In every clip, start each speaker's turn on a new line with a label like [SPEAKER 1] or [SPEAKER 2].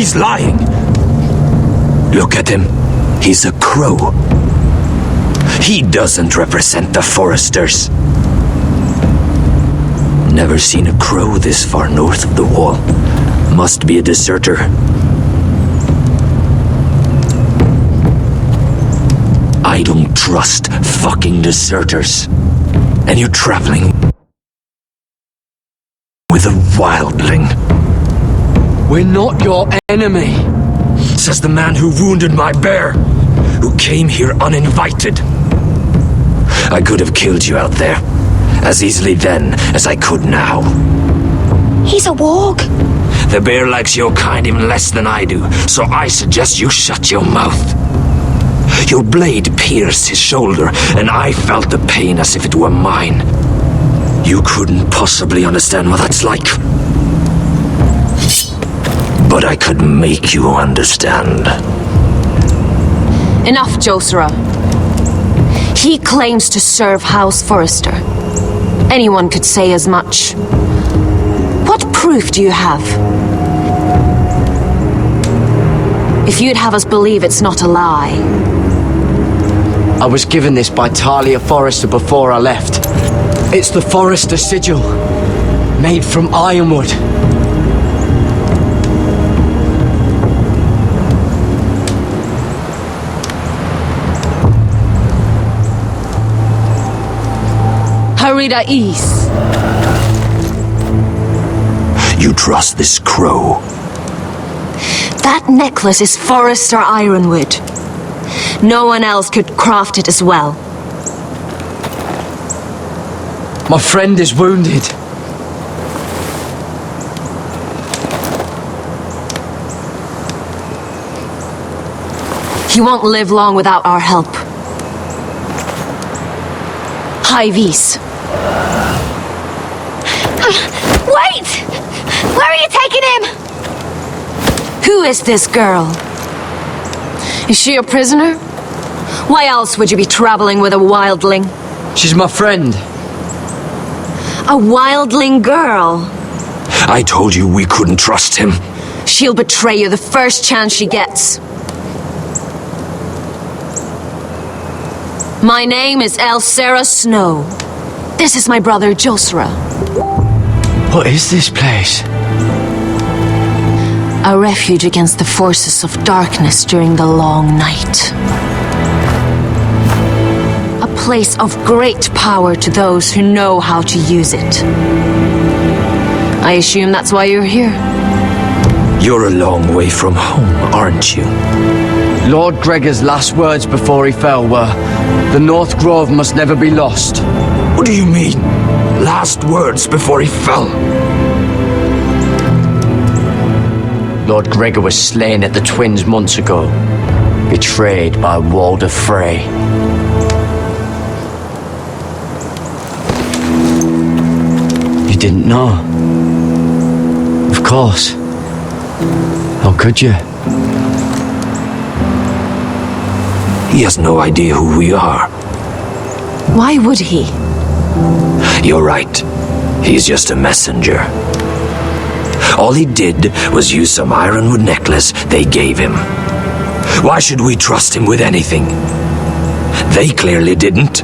[SPEAKER 1] He's lying. Look at him. He's a crow. He doesn't represent the foresters. Never seen a crow this far north of the wall. Must be a deserter. I don't trust fucking deserters. And you're traveling with a wildling.
[SPEAKER 2] We're not your enemy,
[SPEAKER 1] says the man who wounded my bear, who came here uninvited. I could have killed you out there, as easily then as I could now.
[SPEAKER 3] He's a warg.
[SPEAKER 1] The bear likes your kind even less than I do, so I suggest you shut your mouth. Your blade pierced his shoulder, and I felt the pain as if it were mine. You couldn't possibly understand what that's like. But I could make you understand.
[SPEAKER 3] Enough, Josera. He claims to serve House Forrester. Anyone could say as much. What proof do you have? If you'd have us believe it's not a lie.
[SPEAKER 2] I was given this by Talia Forrester before I left. It's the Forrester sigil, made from ironwood.
[SPEAKER 3] Harida East.
[SPEAKER 1] You trust this crow?
[SPEAKER 3] That necklace is Forrester ironwood. No one else could craft it as well.
[SPEAKER 2] My friend is wounded.
[SPEAKER 3] He won't live long without our help. High Vis.
[SPEAKER 4] Wait! Where are you taking him?
[SPEAKER 3] Who is this girl? Is she a prisoner? Why else would you be traveling with a wildling?
[SPEAKER 2] She's my friend.
[SPEAKER 3] A wildling girl?
[SPEAKER 1] I told you we couldn't trust him.
[SPEAKER 3] She'll betray you the first chance she gets. My name is Elsera Snow. This is my brother Josera.
[SPEAKER 2] What is this place?
[SPEAKER 3] A refuge against the forces of darkness during the long night. A place of great power to those who know how to use it. I assume that's why you're here.
[SPEAKER 1] You're a long way from home, aren't you?
[SPEAKER 2] Lord Gregor's last words before he fell were, "The North Grove must never be lost."
[SPEAKER 1] What do you mean? Last words before he fell?
[SPEAKER 2] Lord Gregor was slain at the Twins months ago, betrayed by Walder Frey. You didn't know? Of course. How could you?
[SPEAKER 1] He has no idea who we are.
[SPEAKER 3] Why would he?
[SPEAKER 1] You're right. He's just a messenger. All he did was use some ironwood necklace they gave him. Why should we trust him with anything? They clearly didn't.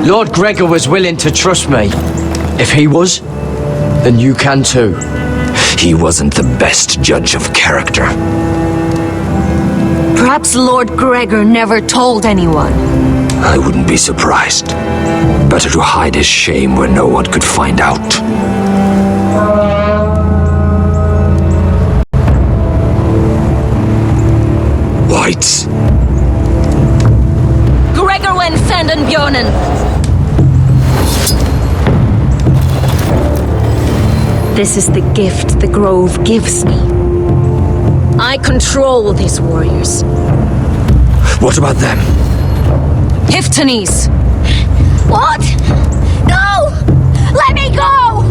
[SPEAKER 2] Lord Gregor was willing to trust me. If he was, then you can too.
[SPEAKER 1] He wasn't the best judge of character.
[SPEAKER 3] Perhaps Lord Gregor never told anyone.
[SPEAKER 1] I wouldn't be surprised. Better to hide his shame where no one could find out. Whites.
[SPEAKER 3] Gregor wen senden björnen. This is the gift the Grove gives me. I control these warriors.
[SPEAKER 1] What about them?
[SPEAKER 3] Hiftanes.
[SPEAKER 4] What? No! Let me go!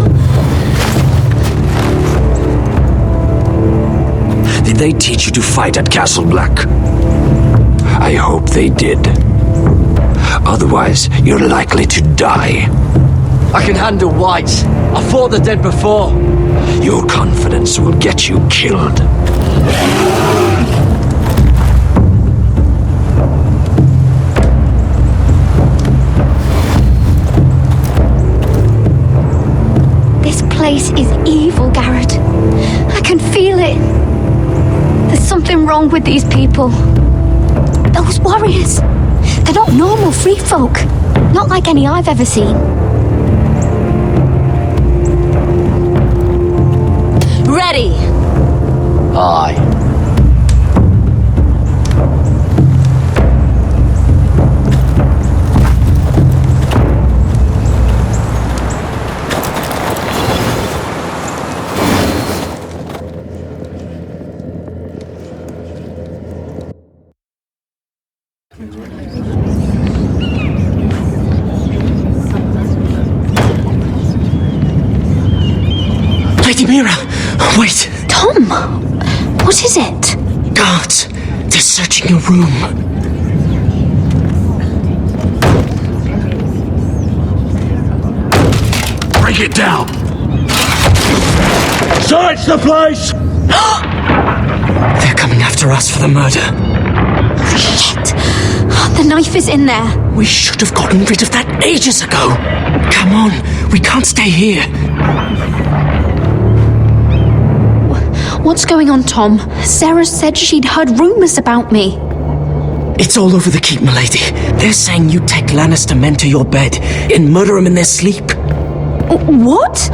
[SPEAKER 1] Did they teach you to fight at Castle Black? I hope they did. Otherwise, you're likely to die.
[SPEAKER 2] I can handle whites. I fought the dead before.
[SPEAKER 1] Your confidence will get you killed.
[SPEAKER 4] This place is evil, Garrett. I can feel it. There's something wrong with these people. Those warriors. They're not normal free folk. Not like any I've ever seen.
[SPEAKER 3] Ready!
[SPEAKER 2] Aye.
[SPEAKER 5] Lady Mira, wait.
[SPEAKER 3] Tom! What is it?
[SPEAKER 5] Guards, they're searching your room.
[SPEAKER 1] Break it down!
[SPEAKER 5] Search the place! They're coming after us for the murder.
[SPEAKER 4] Shit! The knife is in there.
[SPEAKER 5] We should have gotten rid of that ages ago. Come on, we can't stay here.
[SPEAKER 3] What's going on, Tom? Sarah said she'd heard rumors about me.
[SPEAKER 5] It's all over the keep, milady. They're saying you take Lannister men to your bed and murder them in their sleep.
[SPEAKER 3] What?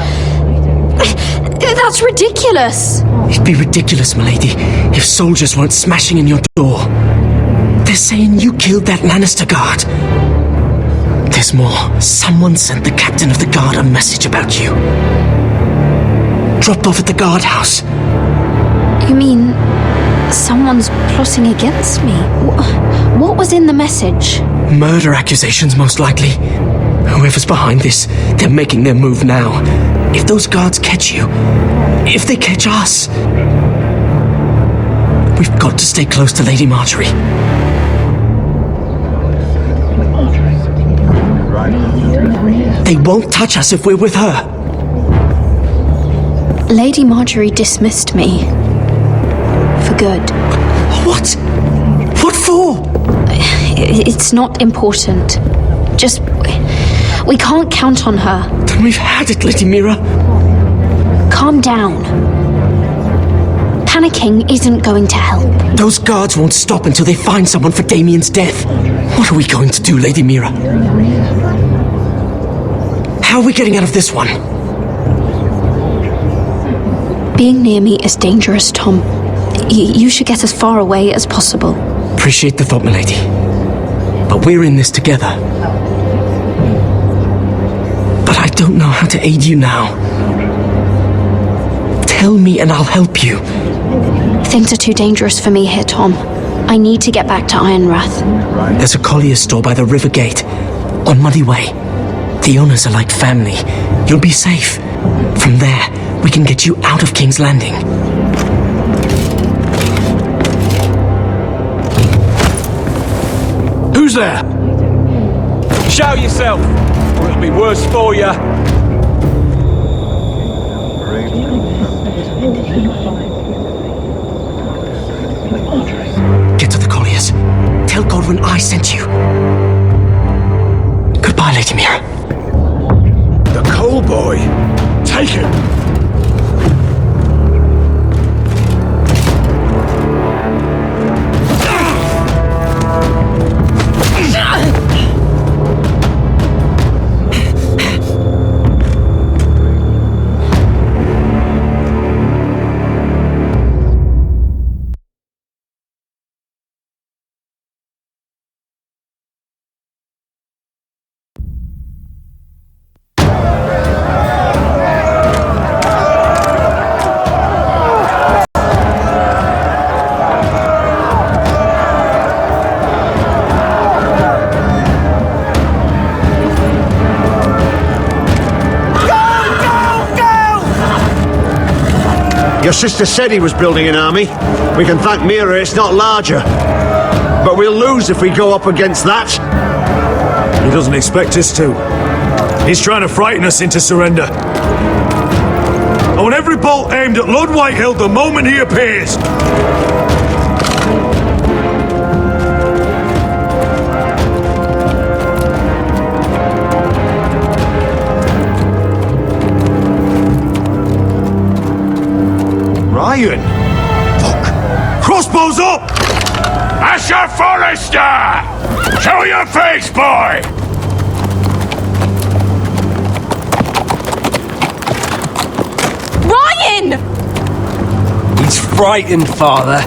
[SPEAKER 3] That's ridiculous.
[SPEAKER 5] It'd be ridiculous, milady, if soldiers weren't smashing in your door. They're saying you killed that Lannister guard. There's more. Someone sent the captain of the guard a message about you. Dropped off at the guardhouse.
[SPEAKER 3] You mean someone's plotting against me? What was in the message?
[SPEAKER 5] Murder accusations, most likely. Whoever's behind this, they're making their move now. If those guards catch you, if they catch us, we've got to stay close to Lady Marjorie. They won't touch us if we're with her.
[SPEAKER 3] Lady Marjorie dismissed me. For good.
[SPEAKER 5] What? What for?
[SPEAKER 3] It's not important. Just... we can't count on her.
[SPEAKER 5] Then we've had it, Lady Mira.
[SPEAKER 3] Calm down. Panicking isn't going to help.
[SPEAKER 5] Those guards won't stop until they find someone for Damien's death. What are we going to do, Lady Mira? How are we getting out of this one?
[SPEAKER 3] Being near me is dangerous, Tom. You should get as far away as possible.
[SPEAKER 5] Appreciate the thought, milady. But we're in this together. But I don't know how to aid you now. Tell me and I'll help you.
[SPEAKER 3] Things are too dangerous for me here, Tom. I need to get back to Ironrath.
[SPEAKER 5] There's a collier's store by the river gate, on Muddy Way. The owners are like family. You'll be safe. From there, we can get you out of King's Landing.
[SPEAKER 1] Who's there?
[SPEAKER 6] Show yourself, or it'll be worse for you.
[SPEAKER 5] Get to the colliers. Tell Godwin I sent you. Goodbye, Lady Mira.
[SPEAKER 1] The coal boy. Take him.
[SPEAKER 7] Your sister said he was building an army. We can thank Mira it's not larger. But we'll lose if we go up against that.
[SPEAKER 1] He doesn't expect us to.
[SPEAKER 8] He's trying to frighten us into surrender. I want every bolt aimed at Lord Whitehill the moment he appears. Ryan! Fuck! Crossbows up!
[SPEAKER 9] Asher Forrester! Show your face, boy!
[SPEAKER 3] Ryan!
[SPEAKER 6] He's frightened, Father.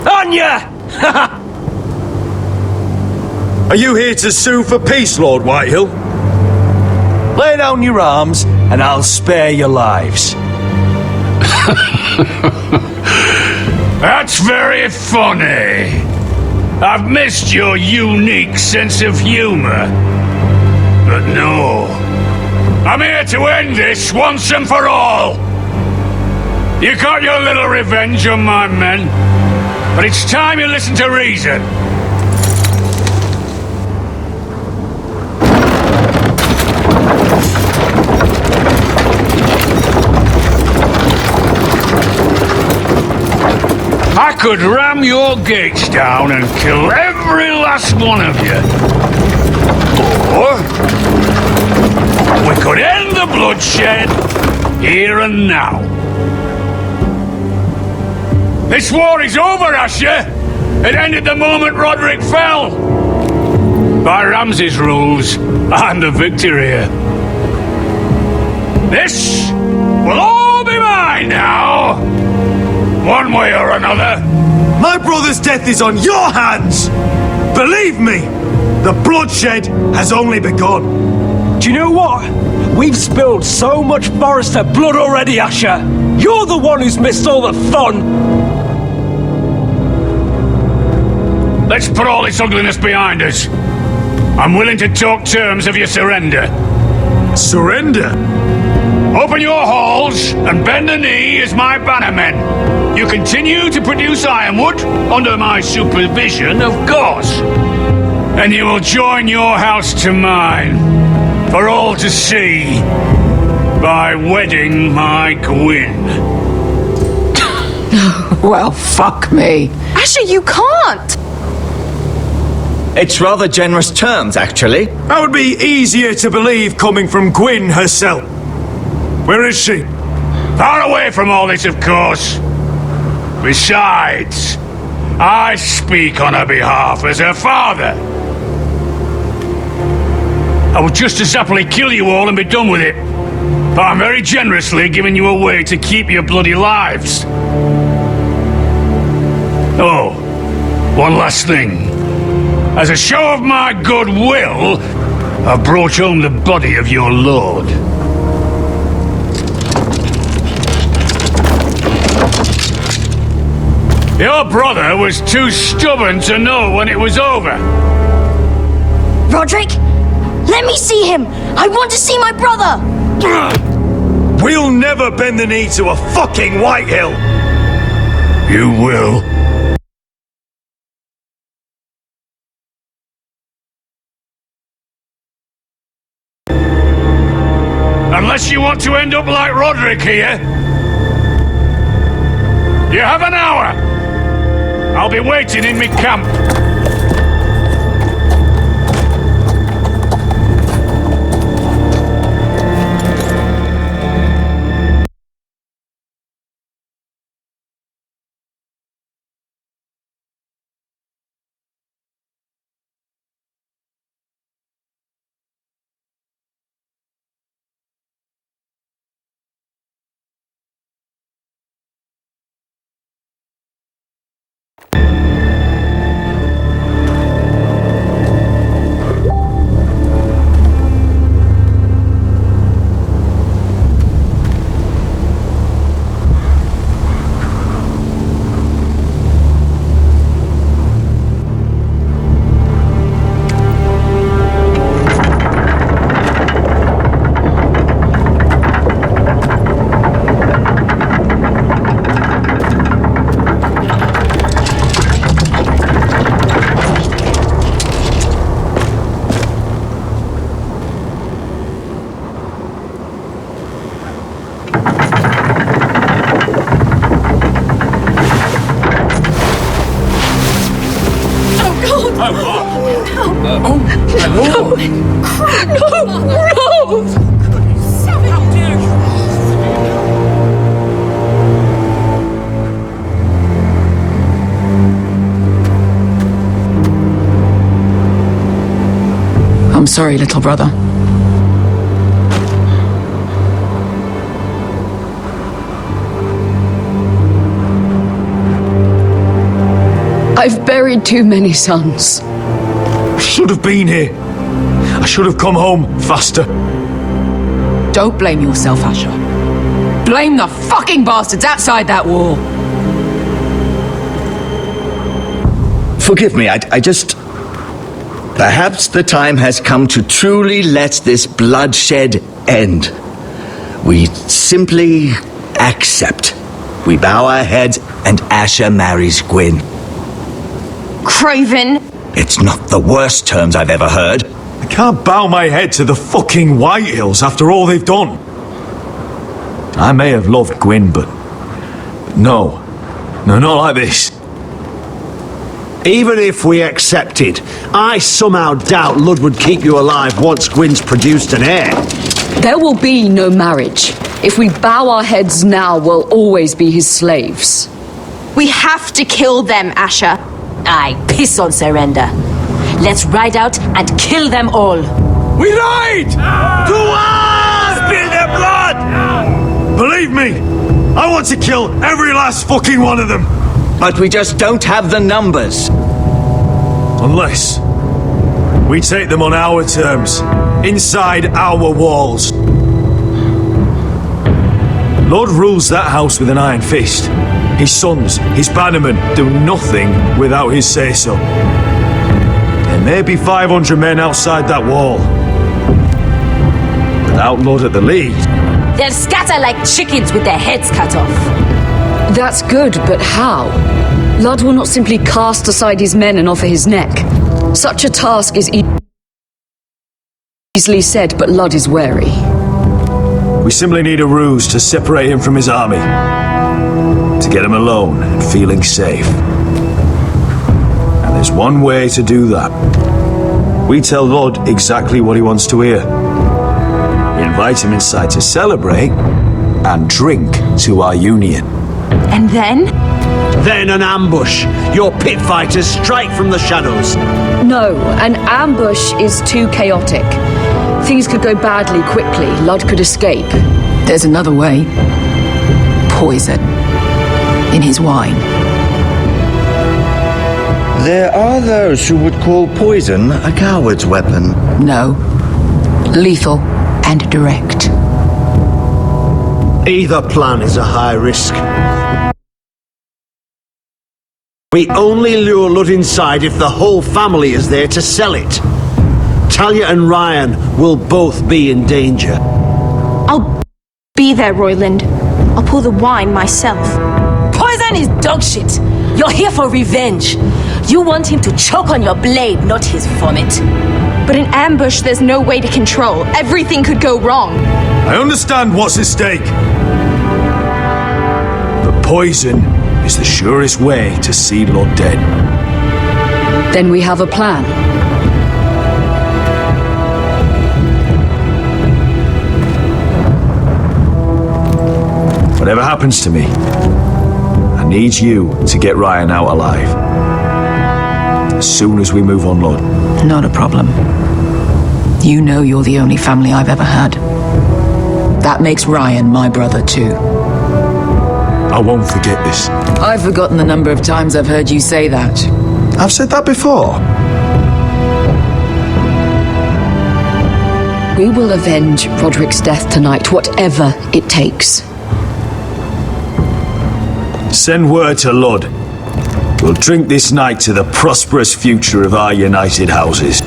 [SPEAKER 6] Anya!
[SPEAKER 8] Are you here to sue for peace, Lord Whitehill?
[SPEAKER 6] Lay down your arms, and I'll spare your lives.
[SPEAKER 9] That's very funny. I've missed your unique sense of humor. But no. I'm here to end this once and for all. You got your little revenge on my men, but it's time you listen to reason. I could ram your gates down and kill every last one of you. Or we could end the bloodshed here and now. This war is over, Asher. It ended the moment Roderick fell. By Ramsay's rules, I'm the victor here. This will all be mine now. One way or another.
[SPEAKER 8] My brother's death is on your hands! Believe me, the bloodshed has only begun.
[SPEAKER 6] Do you know what? We've spilled so much Forrester blood already, Asher. You're the one who's missed all the fun.
[SPEAKER 9] Let's put all this ugliness behind us. I'm willing to talk terms of your surrender.
[SPEAKER 8] Surrender?
[SPEAKER 9] Open your halls and bend the knee as my bannermen. You continue to produce ironwood under my supervision, of course. And you will join your house to mine for all to see by wedding my Gwyn.
[SPEAKER 10] Well, fuck me.
[SPEAKER 3] Asher, you can't!
[SPEAKER 11] It's rather generous terms, actually.
[SPEAKER 8] That would be easier to believe coming from Gwyn herself. Where is she?
[SPEAKER 9] Far away from all this, of course. Besides, I speak on her behalf as her father. I would just as happily kill you all and be done with it. But I'm very generously giving you a way to keep your bloody lives. Oh, one last thing. As a show of my goodwill, I've brought home the body of your lord. Your brother was too stubborn to know when it was over.
[SPEAKER 4] Roderick, let me see him. I want to see my brother.
[SPEAKER 8] We'll never bend the knee to a fucking Whitehill.
[SPEAKER 9] You will. Unless you want to end up like Roderick here. You have an hour. I'll be waiting in me camp.
[SPEAKER 10] I'm sorry, little brother.
[SPEAKER 12] I've buried too many sons.
[SPEAKER 8] I should have been here. I should have come home faster.
[SPEAKER 10] Don't blame yourself, Asher. Blame the fucking bastards outside that wall.
[SPEAKER 11] Forgive me, I just... Perhaps the time has come to truly let this bloodshed end. We simply accept. We bow our heads and Asher marries Gwyn.
[SPEAKER 3] Craven!
[SPEAKER 11] It's not the worst terms I've ever heard.
[SPEAKER 8] I can't bow my head to the fucking White Hills after all they've done. I may have loved Gwyn, but no. No, not like this.
[SPEAKER 7] Even if we accepted, I somehow doubt Lud would keep you alive once Gwyn's produced an heir.
[SPEAKER 12] There will be no marriage. If we bow our heads now, we'll always be his slaves.
[SPEAKER 3] We have to kill them, Asher.
[SPEAKER 13] Aye, piss on surrender. Let's ride out and kill them all.
[SPEAKER 8] We lied! To us! Spill their blood! Believe me, I want to kill every last fucking one of them.
[SPEAKER 11] But we just don't have the numbers.
[SPEAKER 8] Unless we take them on our terms, inside our walls. Lord rules that house with an iron fist. His sons, his bannermen, do nothing without his say-so. There may be 500 men outside that wall. Without Lord at the lead...
[SPEAKER 13] They'll scatter like chickens with their heads cut off.
[SPEAKER 12] That's good, but how? Lud will not simply cast aside his men and offer his neck. Such a task is easily said, but Lud is wary.
[SPEAKER 8] We simply need a ruse to separate him from his army. To get him alone and feeling safe. And there's one way to do that. We tell Lud exactly what he wants to hear. We invite him inside to celebrate and drink to our union.
[SPEAKER 3] And then?
[SPEAKER 7] Then an ambush. Your pit fighters strike from the shadows.
[SPEAKER 12] No, an ambush is too chaotic. Things could go badly quickly. Lud could escape.
[SPEAKER 10] There's another way. Poison. In his wine.
[SPEAKER 11] There are those who would call poison a coward's weapon.
[SPEAKER 10] No. Lethal and direct.
[SPEAKER 7] Either plan is a high risk. We only lure Lud inside if the whole family is there to sell it. Talia and Ryan will both be in danger.
[SPEAKER 3] I'll be there, Royland. I'll pour the wine myself.
[SPEAKER 13] Poison is dog shit. You're here for revenge. You want him to choke on your blade, not his vomit.
[SPEAKER 3] But in ambush, there's no way to control. Everything could go wrong.
[SPEAKER 8] I understand what's at stake. But poison is the surest way to see Lord dead.
[SPEAKER 12] Then we have a plan.
[SPEAKER 8] Whatever happens to me, I need you to get Ryan out alive. As soon as we move on, Lord.
[SPEAKER 10] Not a problem. You know you're the only family I've ever had. That makes Ryan my brother too.
[SPEAKER 8] I won't forget this.
[SPEAKER 10] I've forgotten the number of times I've heard you say that.
[SPEAKER 8] I've said that before.
[SPEAKER 12] We will avenge Roderick's death tonight, whatever it takes.
[SPEAKER 8] Send word to Lud. We'll drink this night to the prosperous future of our united houses.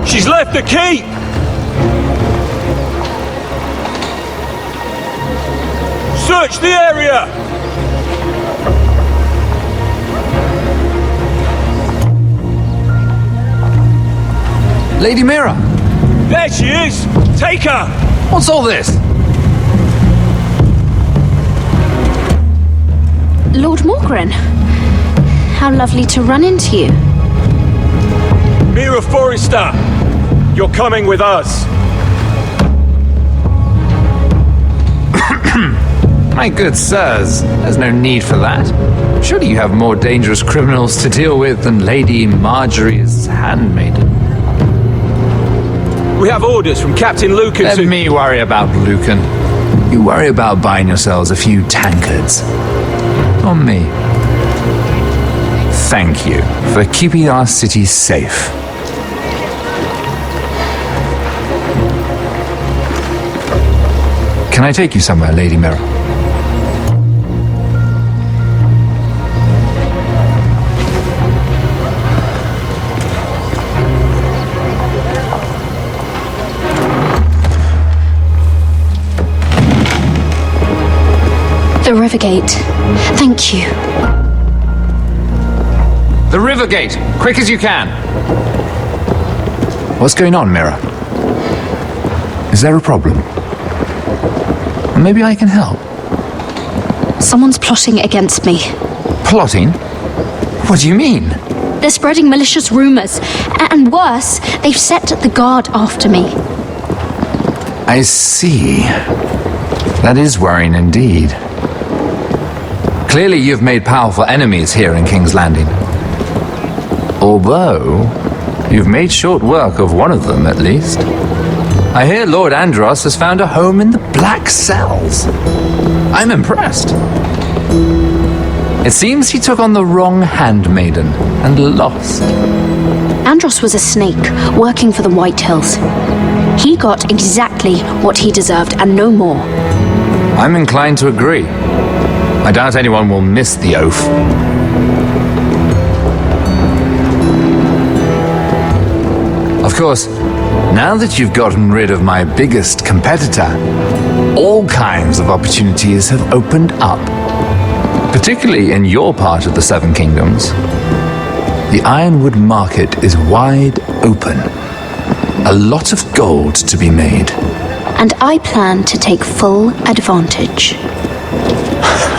[SPEAKER 8] She's left the keep! Search the area!
[SPEAKER 6] Lady Mira!
[SPEAKER 8] There she is! Take her!
[SPEAKER 14] What's all this?
[SPEAKER 4] Lord Morgren, how lovely to run into you.
[SPEAKER 6] Mira Forrester, you're coming with us.
[SPEAKER 14] My good sirs, there's no need for that. Surely you have more dangerous criminals to deal with than Lady Marjorie's handmaiden.
[SPEAKER 6] We have orders from Captain Lucan
[SPEAKER 14] Let me worry about Lucan. You worry about buying yourselves a few tankards. On me. Thank you for keeping our city safe. Can I take you somewhere, Lady Mira?
[SPEAKER 4] The river gate. Thank you.
[SPEAKER 14] The river gate! Quick as you can! What's going on, Mira? Is there a problem? Maybe I can help.
[SPEAKER 4] Someone's plotting against me.
[SPEAKER 14] Plotting? What do you mean?
[SPEAKER 4] They're spreading malicious rumors. And worse, they've set the guard after me.
[SPEAKER 14] I see. That is worrying indeed. Clearly you've made powerful enemies here in King's Landing. Although, you've made short work of one of them, at least. I hear Lord Andros has found a home in the Black Cells. I'm impressed. It seems he took on the wrong handmaiden and lost.
[SPEAKER 4] Andros was a snake, working for the White Hills. He got exactly what he deserved, and no more.
[SPEAKER 14] I'm inclined to agree. I doubt anyone will miss the oath. Of course, now that you've gotten rid of my biggest competitor, all kinds of opportunities have opened up. Particularly in your part of the Seven Kingdoms. The Ironwood market is wide open. A lot of gold to be made.
[SPEAKER 4] And I plan to take full advantage.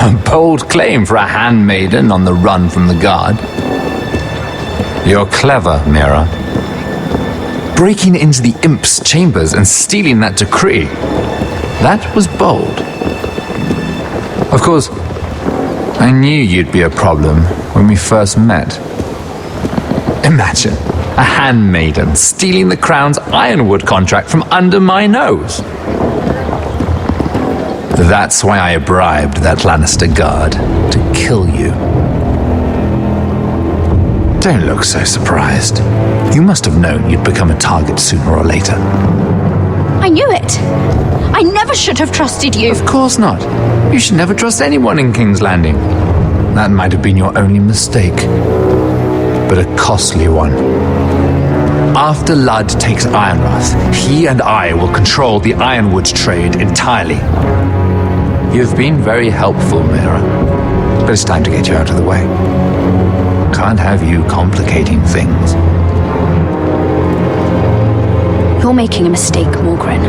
[SPEAKER 14] A bold claim for a handmaiden on the run from the guard. You're clever, Mira. Breaking into the Imp's chambers and stealing that decree. That was bold. Of course, I knew you'd be a problem when we first met. Imagine a handmaiden stealing the Crown's Ironwood contract from under my nose. That's why I bribed that Lannister guard to kill you. Don't look so surprised. You must have known you'd become a target sooner or later.
[SPEAKER 4] I knew it! I never should have trusted you!
[SPEAKER 14] Of course not. You should never trust anyone in King's Landing. That might have been your only mistake. But a costly one. After Ludd takes Ironrath, he and I will control the Ironwood trade entirely. You've been very helpful, Mira. But it's time to get you out of the way. Can't have you complicating things.
[SPEAKER 4] You're making a mistake, Morgren.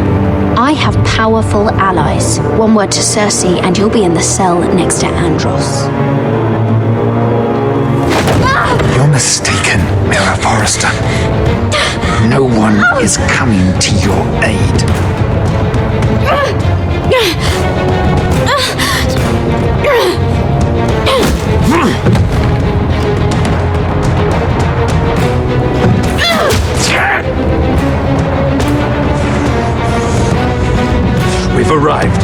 [SPEAKER 4] I have powerful allies. One word to Cersei and you'll be in the cell next to Andros.
[SPEAKER 14] You're mistaken, Mira Forrester. No one is coming to your aid. We've arrived.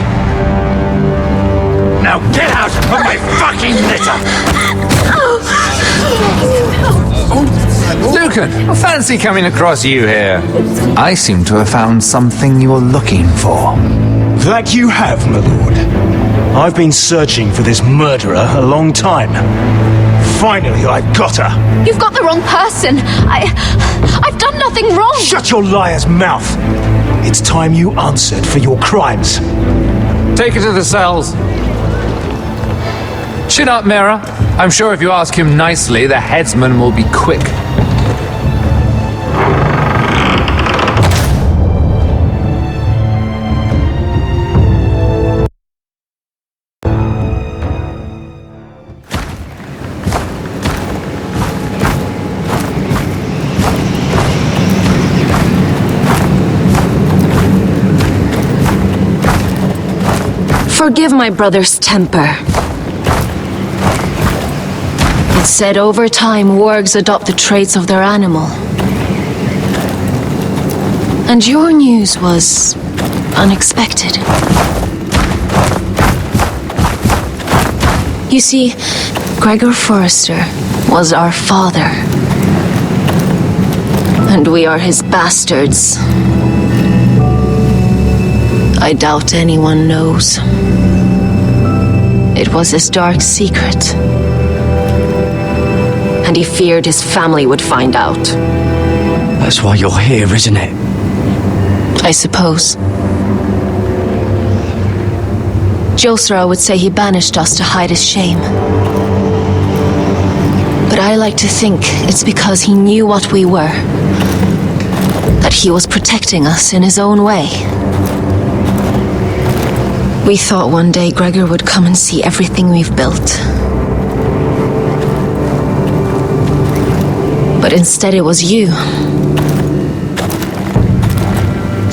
[SPEAKER 14] Now get out of my fucking litter! Lucan, fancy coming across you here. I seem to have found something you're looking for.
[SPEAKER 15] That you have, my lord. I've been searching for this murderer a long time. Finally, I've got her.
[SPEAKER 4] You've got the wrong person. I've done nothing wrong.
[SPEAKER 15] Shut your liar's mouth. It's time you answered for your crimes.
[SPEAKER 14] Take her to the cells. Chin up, Mira. I'm sure if you ask him nicely, the headsman will be quick.
[SPEAKER 3] Forgive my brother's temper. It's said over time, wargs adopt the traits of their animal. And your news was unexpected. You see, Gregor Forrester was our father. And we are his bastards. I doubt anyone knows. It was his dark secret. And he feared his family would find out.
[SPEAKER 2] That's why you're here, isn't it?
[SPEAKER 3] I suppose. Josra would say he banished us to hide his shame. But I like to think it's because he knew what we were. That he was protecting us in his own way. We thought one day Gregor would come and see everything we've built. But instead it was you.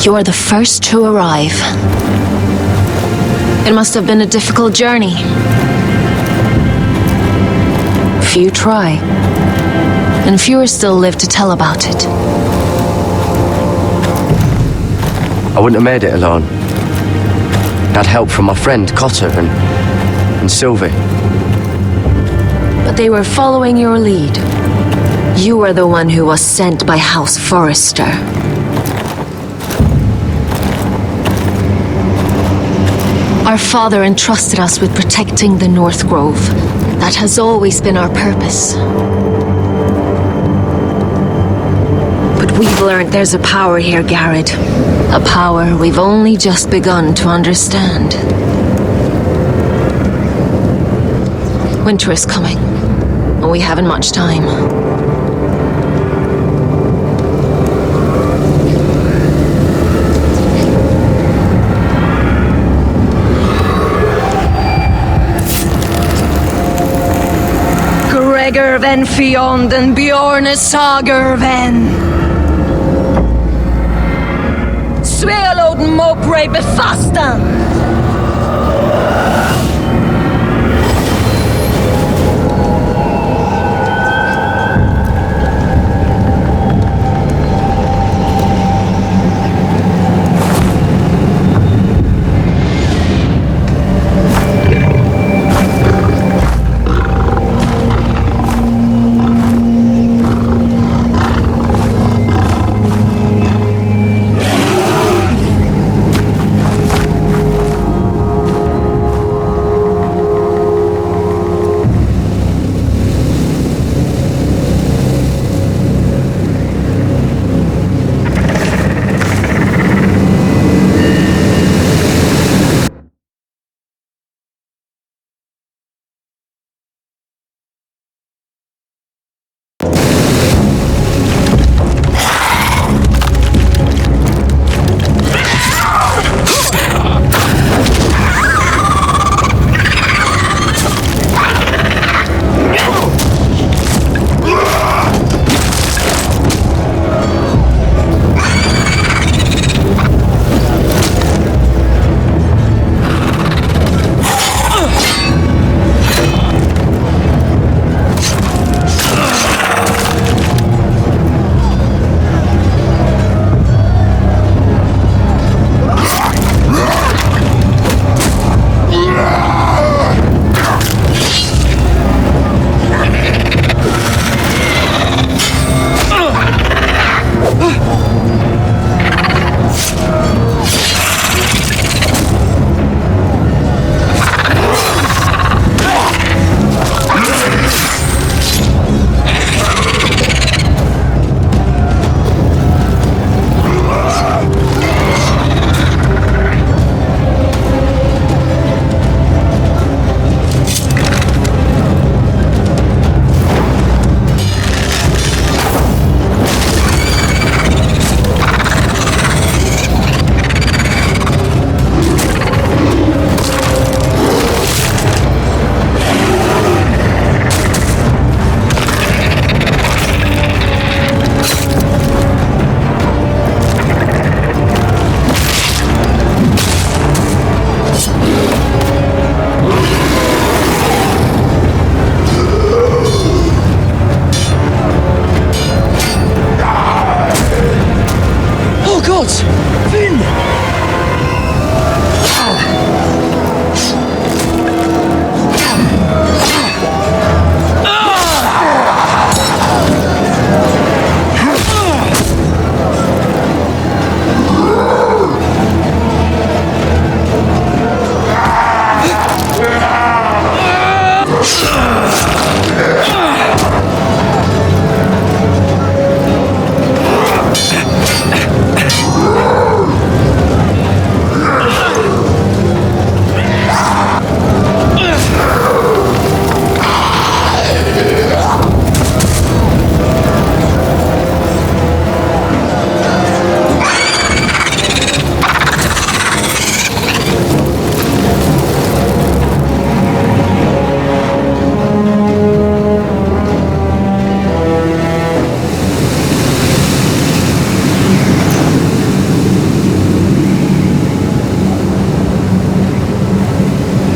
[SPEAKER 3] You are the first to arrive. It must have been a difficult journey. Few try, and fewer still live to tell about it.
[SPEAKER 2] I wouldn't have made it alone. I had help from my friend Cotter and Sylvie.
[SPEAKER 3] But they were following your lead. You were the one who was sent by House Forrester. Our father entrusted us with protecting the North Grove. That has always been our purpose. But we've learned there's a power here, Garrett. A power we've only just begun to understand. Winter is coming, and we haven't much time.
[SPEAKER 12] Gregerven Fjond and Bjorne Sagerven.
[SPEAKER 13] Svealoden Mopre befastan!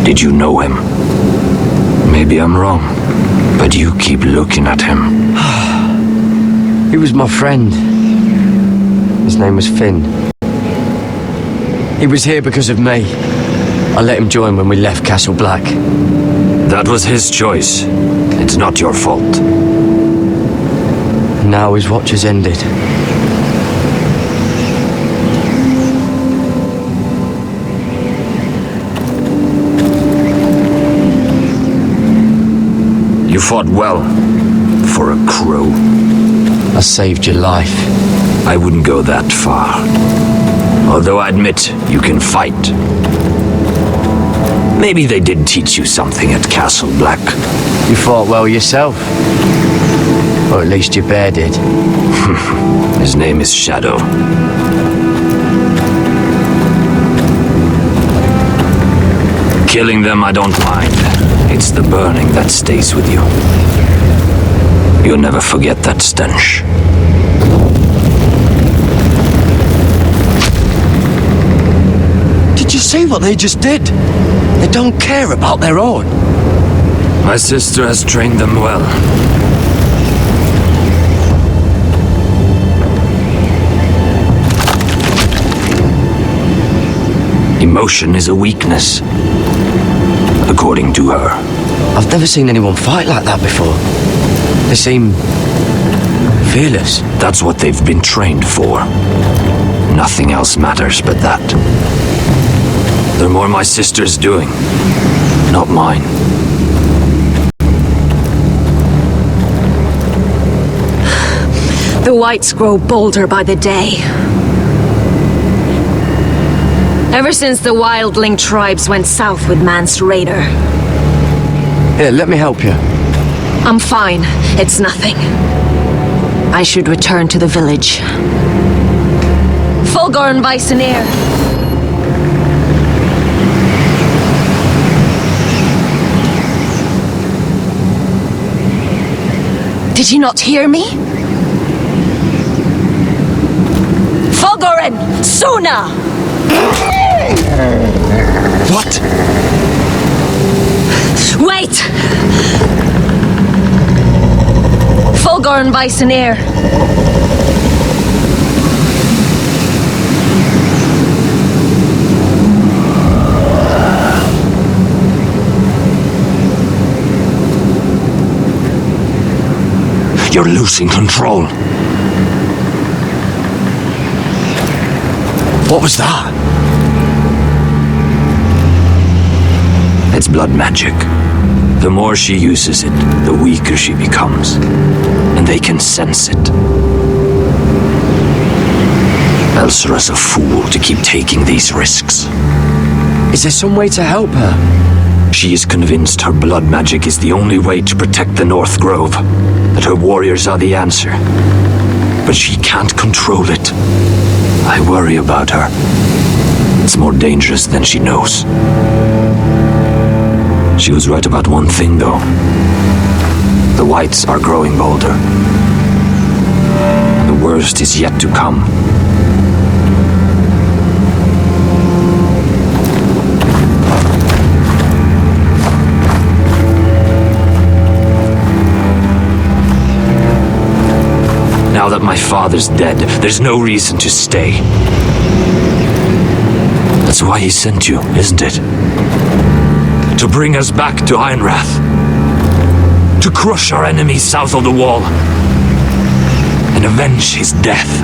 [SPEAKER 1] Did you know him? Maybe I'm wrong, but you keep looking at him.
[SPEAKER 2] He was my friend. His name was Finn. He was here because of me. I let him join when we left Castle Black.
[SPEAKER 1] That was his choice. It's not your fault.
[SPEAKER 2] Now his watch has ended.
[SPEAKER 1] You fought well, for a crow.
[SPEAKER 2] I saved your life.
[SPEAKER 1] I wouldn't go that far. Although I admit, you can fight. Maybe they did teach you something at Castle Black.
[SPEAKER 2] You fought well yourself. Or at least your bear did.
[SPEAKER 1] His name is Shadow. Killing them I don't mind. It's the burning that stays with you. You'll never forget that stench.
[SPEAKER 2] Did you see what they just did? They don't care about their own.
[SPEAKER 1] My sister has trained them well. Emotion is a weakness, according to her.
[SPEAKER 2] I've never seen anyone fight like that before. They seem fearless.
[SPEAKER 1] That's what they've been trained for. Nothing else matters but that. They're more my sister's doing, not mine.
[SPEAKER 3] The whites grow bolder by the day. Ever since the wildling tribes went south with Mance Raider.
[SPEAKER 2] Here, let me help you.
[SPEAKER 3] I'm fine. It's nothing. I should return to the village. Fulgorn Bisoneer. Did you not hear me? Fulgorn! Suna!
[SPEAKER 2] What?
[SPEAKER 3] Wait! Fulgorn Bisoneer.
[SPEAKER 1] You're losing control.
[SPEAKER 2] What was that?
[SPEAKER 1] It's blood magic. The more she uses it, the weaker she becomes. And they can sense it. Elsera's a fool to keep taking these risks.
[SPEAKER 2] Is there some way to help her?
[SPEAKER 1] She is convinced her blood magic is the only way to protect the North Grove. That her warriors are the answer. But she can't control it. I worry about her. It's more dangerous than she knows. She was right about one thing, though. The whites are growing bolder. And the worst is yet to come. Now that my father's dead, there's no reason to stay. That's why he sent you, isn't it? To bring us back to Ironrath. To crush our enemies south of the wall. And avenge his death.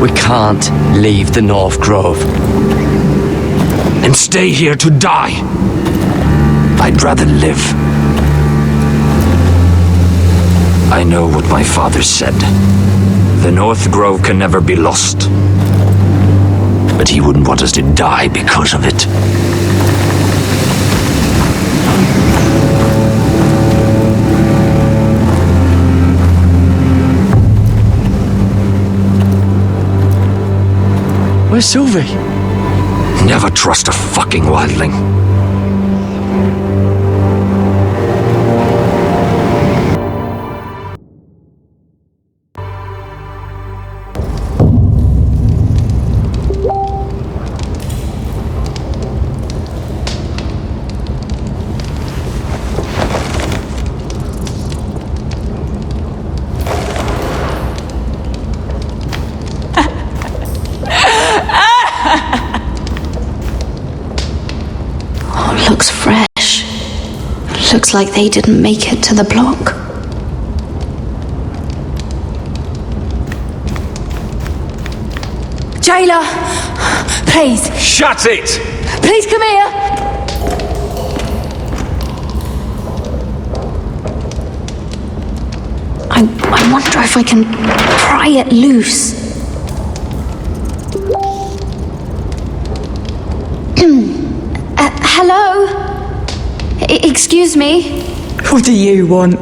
[SPEAKER 2] We can't leave the North Grove.
[SPEAKER 1] And stay here to die. I'd rather live. I know what my father said. The North Grove can never be lost. But he wouldn't want us to die because of it.
[SPEAKER 2] Where's Sylvie?
[SPEAKER 1] Never trust a fucking wildling.
[SPEAKER 4] looks fresh. Looks like they didn't make it to the block.
[SPEAKER 13] Jailer, please.
[SPEAKER 6] Shut it!
[SPEAKER 13] Please come here.
[SPEAKER 4] I wonder if I can pry it loose. Hello? Excuse me?
[SPEAKER 10] What do you want?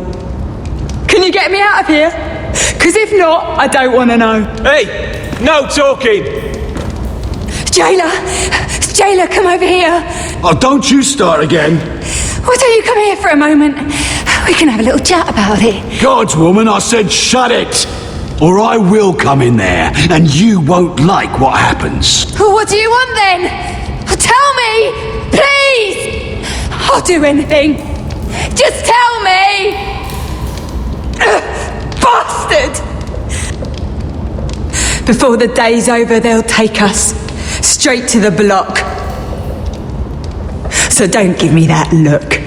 [SPEAKER 10] Can you get me out of here? Because if not, I don't want to know.
[SPEAKER 6] Hey, no talking!
[SPEAKER 13] Jailer, come over here.
[SPEAKER 7] Oh, don't you start again.
[SPEAKER 13] Why don't you come here for a moment? We can have a little chat about it.
[SPEAKER 7] God's woman, I said shut it! Or I will come in there, and you won't like what happens.
[SPEAKER 13] Well, what do you want then? Tell me, please. I'll do anything. Just tell me. Bastard!
[SPEAKER 10] Before the day's over, they'll take us straight to the block. So don't give me that look.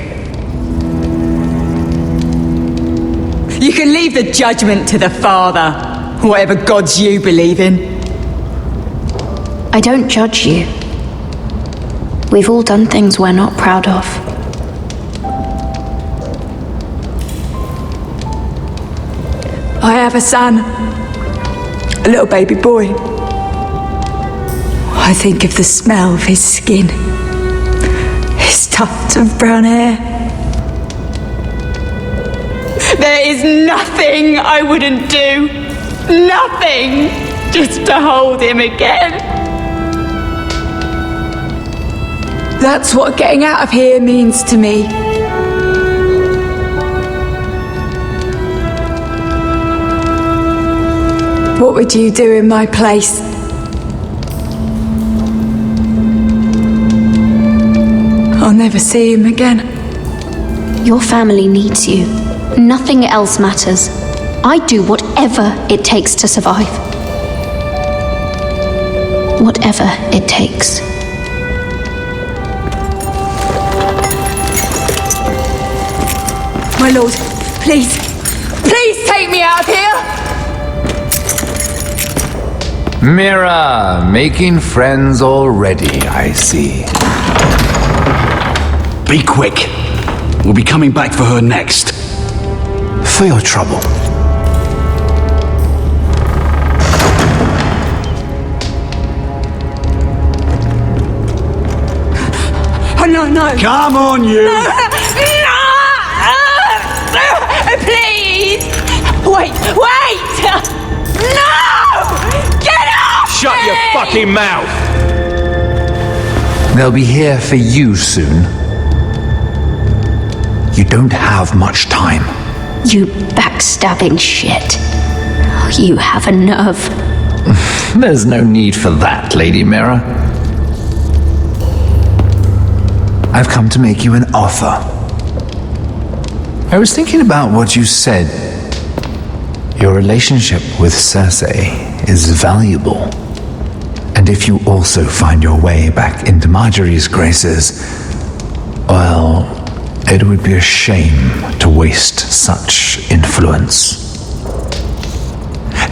[SPEAKER 10] You can leave the judgment to the Father, whatever gods you believe in.
[SPEAKER 4] I don't judge you. We've all done things we're not proud of.
[SPEAKER 10] I have a son, a little baby boy. I think of the smell of his skin, his tufts of brown hair. There is nothing I wouldn't do. Nothing. Just to hold him again. That's what getting out of here means to me. What would you do in my place? I'll never see him again.
[SPEAKER 4] Your family needs you. Nothing else matters. I do whatever it takes to survive. Whatever it takes.
[SPEAKER 10] My lord, please, please take me out of here!
[SPEAKER 14] Mira, making friends already, I see.
[SPEAKER 7] Be quick. We'll be coming back for her next.
[SPEAKER 15] For your trouble.
[SPEAKER 10] Oh, no.
[SPEAKER 7] Come on, you!
[SPEAKER 10] No! Please! Wait! No! Get off!
[SPEAKER 6] Shut your fucking mouth!
[SPEAKER 14] They'll be here for you soon. You don't have much time.
[SPEAKER 4] You backstabbing shit. You have a nerve.
[SPEAKER 14] There's no need for that, Lady Mira. I've come to make you an offer. I was thinking about what you said. Your relationship with Cersei is valuable. And if you also find your way back into Marjorie's graces, well, it would be a shame to waste such influence.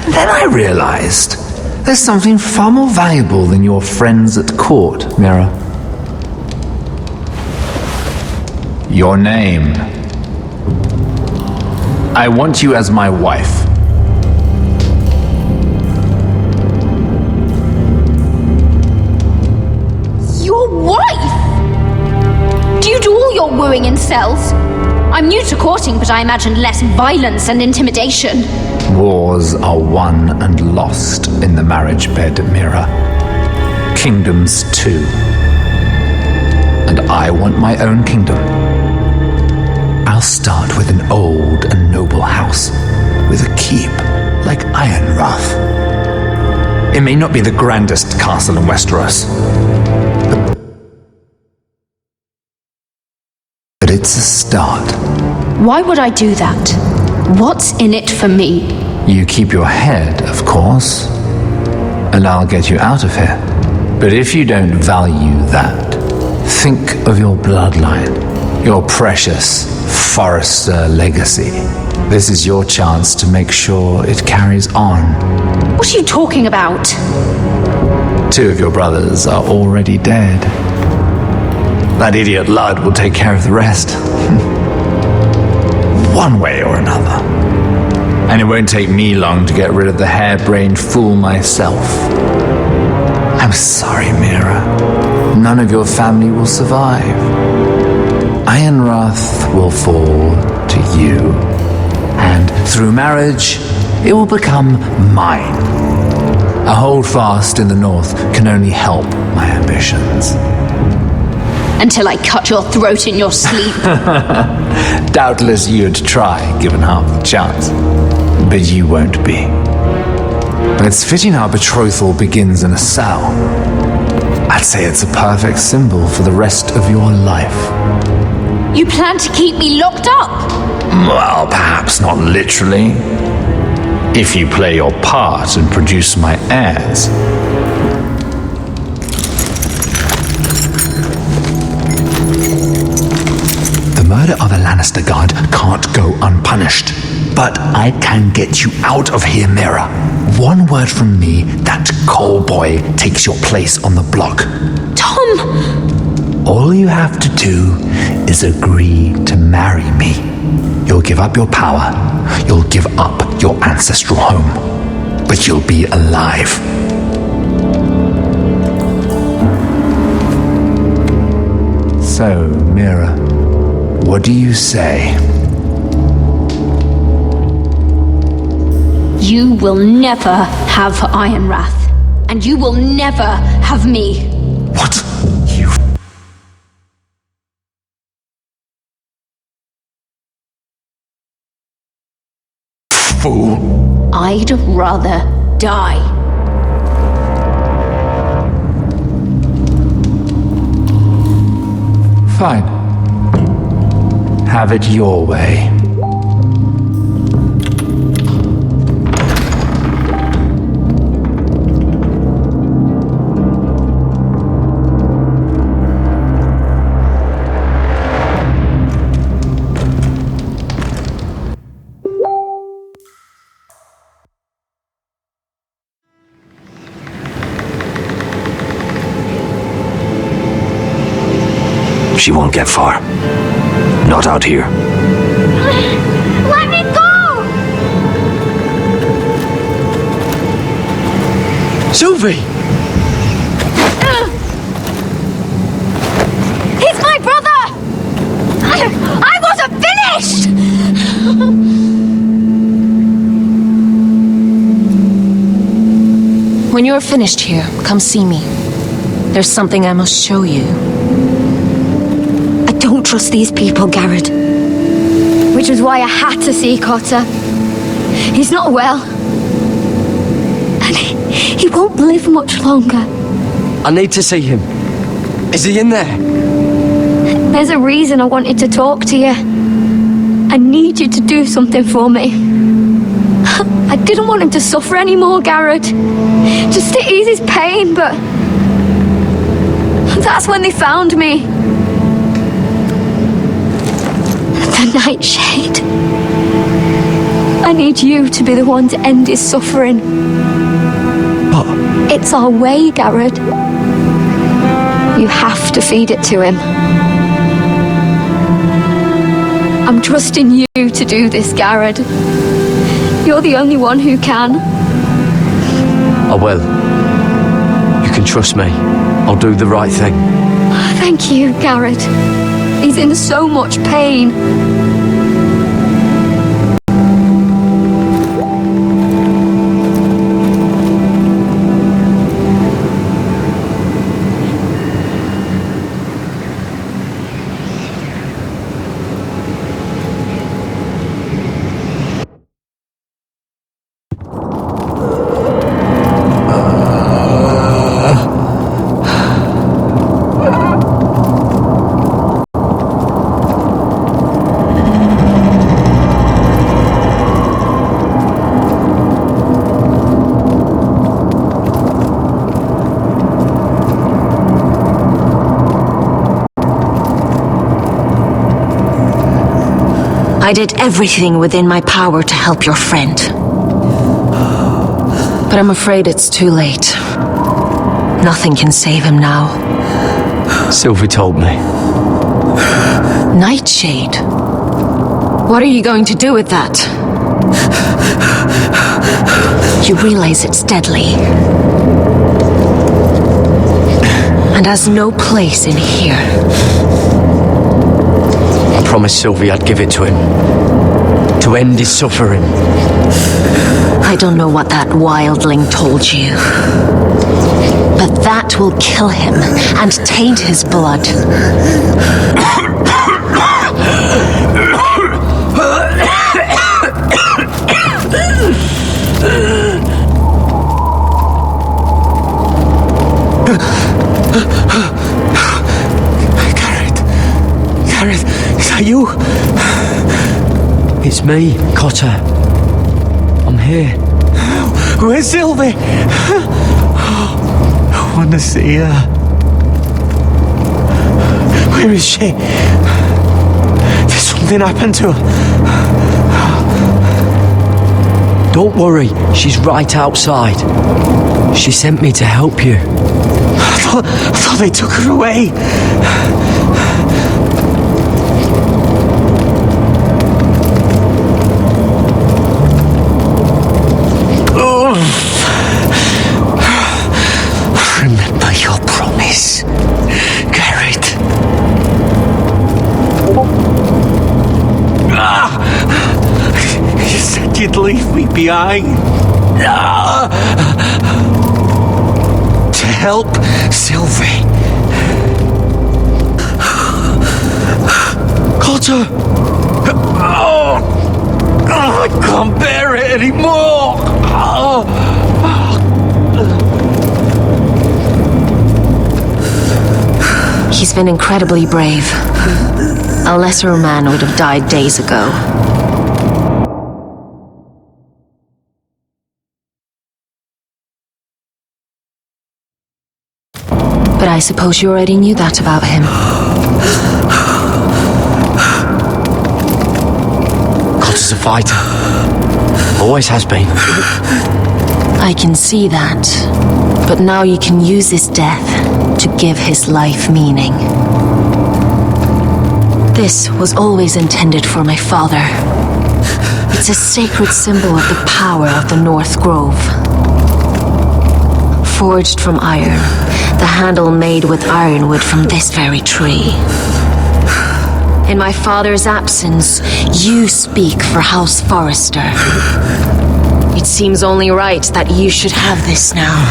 [SPEAKER 14] Then I realized there's something far more valuable than your friends at court, Mira. Your name. I want you as my wife.
[SPEAKER 4] Your wife? Do you do all your wooing in cells? I'm new to courting, but I imagined less violence and intimidation.
[SPEAKER 14] Wars are won and lost in the marriage bed, Mira. Kingdoms too. And I want my own kingdom. I'll start with an old and noble house, with a keep like Ironrath. It may not be the grandest castle in Westeros, but it's a start.
[SPEAKER 4] Why would I do that? What's in it for me?
[SPEAKER 14] You keep your head, of course, and I'll get you out of here. But if you don't value that, Think of your bloodline, your precious Forrester legacy. This is your chance to make sure it carries on.
[SPEAKER 4] What are you talking about?
[SPEAKER 14] 2 of your brothers are already dead. That idiot Lud will take care of the rest. One way or another. And it won't take me long to get rid of the harebrained fool myself. I'm sorry, Mira. None of your family will survive. Ironrath will fall to you. And through marriage, it will become mine. A holdfast in the north can only help my ambitions.
[SPEAKER 4] Until I cut your throat in your sleep.
[SPEAKER 14] Doubtless you'd try, given half the chance. But you won't be. It's fitting our betrothal begins in a cell. I'd say it's a perfect symbol for the rest of your life.
[SPEAKER 4] You plan to keep me locked up?
[SPEAKER 14] Well, perhaps not literally. If you play your part and produce my heirs. The murder of a Lannister guard can't go unpunished. But I can get you out of here, Mira. One word from me, that coal boy takes your place on the block.
[SPEAKER 4] Tom!
[SPEAKER 14] All you have to do is agree to marry me. You'll give up your power. You'll give up your ancestral home. But you'll be alive. So, Mira, what do you say?
[SPEAKER 4] You will never have Ironrath. And you will never have me.
[SPEAKER 14] What? You... fool.
[SPEAKER 4] I'd rather die.
[SPEAKER 14] Fine. Have it your way.
[SPEAKER 1] She won't get far. Not out here.
[SPEAKER 4] Let me go!
[SPEAKER 2] Sylvie!
[SPEAKER 4] He's my brother! I wasn't finished!
[SPEAKER 3] When you're finished here, come see me. There's something I must show you.
[SPEAKER 4] I don't trust these people, Garrett. Which is why I had to see Cotter. He's not well. And he won't live much longer.
[SPEAKER 2] I need to see him. Is he in there?
[SPEAKER 4] There's a reason I wanted to talk to you. I need you to do something for me. I didn't want him to suffer anymore, Garrett. Just to ease his pain, but... that's when they found me. The Nightshade. I need you to be the one to end his suffering.
[SPEAKER 2] What?
[SPEAKER 4] It's our way, Garrett. You have to feed it to him. I'm trusting you to do this, Garrett. You're the only one who can.
[SPEAKER 2] I will. You can trust me. I'll do the right thing.
[SPEAKER 4] Thank you, Garrett. He's in so much pain.
[SPEAKER 3] I did everything within my power to help your friend. But I'm afraid it's too late. Nothing can save him now.
[SPEAKER 2] Sylvie told me.
[SPEAKER 3] Nightshade? What are you going to do with that? You realize it's deadly. And has no place in here.
[SPEAKER 2] I promised Sylvie I'd give it to him. To end his suffering.
[SPEAKER 3] I don't know what that wildling told you. But that will kill him and taint his blood.
[SPEAKER 5] Gareth, is that you?
[SPEAKER 2] It's me, Cotter. I'm here.
[SPEAKER 5] Where's Sylvie? I want to see her. Where is she? Did something happen to her?
[SPEAKER 2] Don't worry, she's right outside. She sent me to help you.
[SPEAKER 5] I thought they took her away. Remember your promise, Garrett. You said you'd leave me behind. To help Sylvie. Cotter! I can't bear it anymore!
[SPEAKER 3] He's been incredibly brave. A lesser man would have died days ago. But I suppose you already knew that about him.
[SPEAKER 2] Cotter's a fighter. Always has been.
[SPEAKER 3] I can see that. But now you can use his death to give his life meaning. This was always intended for my father. It's a sacred symbol of the power of the North Grove. Forged from iron, the handle made with ironwood from this very tree. In my father's absence, you speak for House Forrester. It seems only right that you should have this now.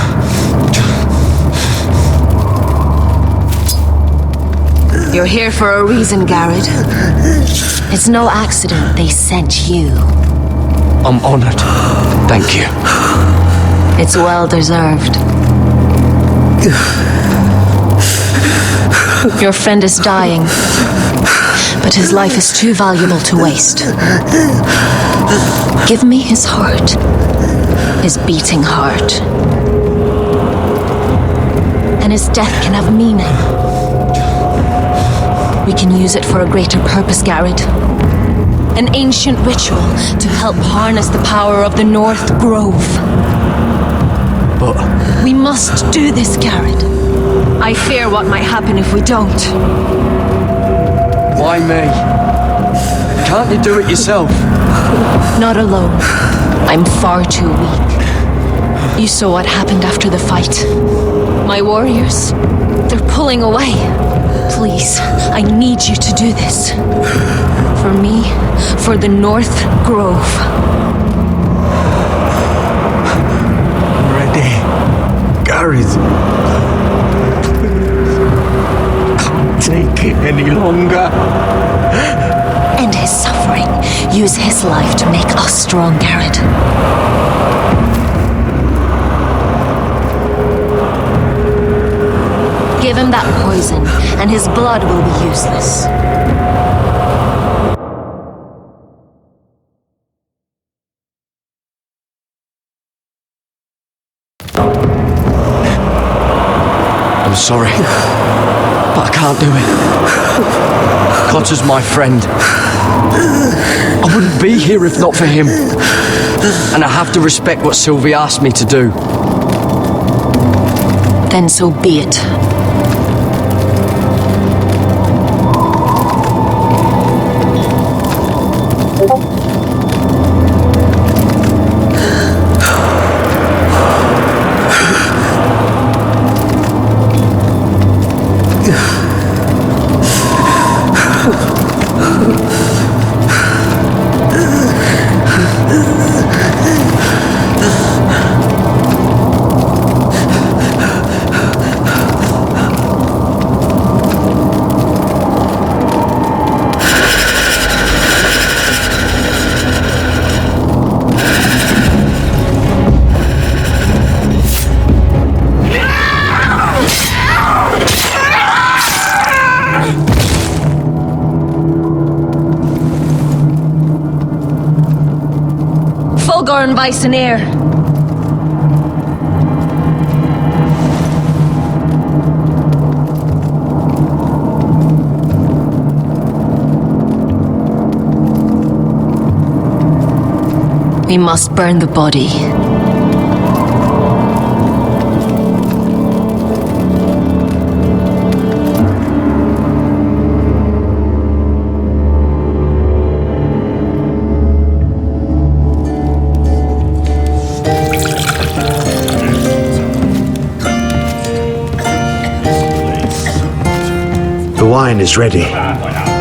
[SPEAKER 3] You're here for a reason, Garrett. It's no accident they sent you.
[SPEAKER 2] I'm honored. Thank you.
[SPEAKER 3] It's well deserved. Your friend is dying, but his life is too valuable to waste. Give me his heart, his beating heart. And his death can have meaning. We can use it for a greater purpose, Garrett. An ancient ritual to help harness the power of the North Grove.
[SPEAKER 2] But
[SPEAKER 3] we must do this, Garrett. I fear what might happen if we don't.
[SPEAKER 2] Why me? Can't you do it yourself?
[SPEAKER 3] Not alone. I'm far too weak. You saw what happened after the fight. My warriors, they're pulling away. Please, I need you to do this. For me, for the North Grove.
[SPEAKER 5] Ready, Gareth. Can't take it any longer.
[SPEAKER 3] End his suffering. Use his life to make us strong, Garrett. Give him that poison, and his blood will be useless.
[SPEAKER 2] I'm sorry, but I can't do it. Cotter's my friend. I wouldn't be here if not for him. And I have to respect what Sylvie asked me to do.
[SPEAKER 3] Then so be it. Fulgor and Viceneer. We must burn the body.
[SPEAKER 7] The wine is ready.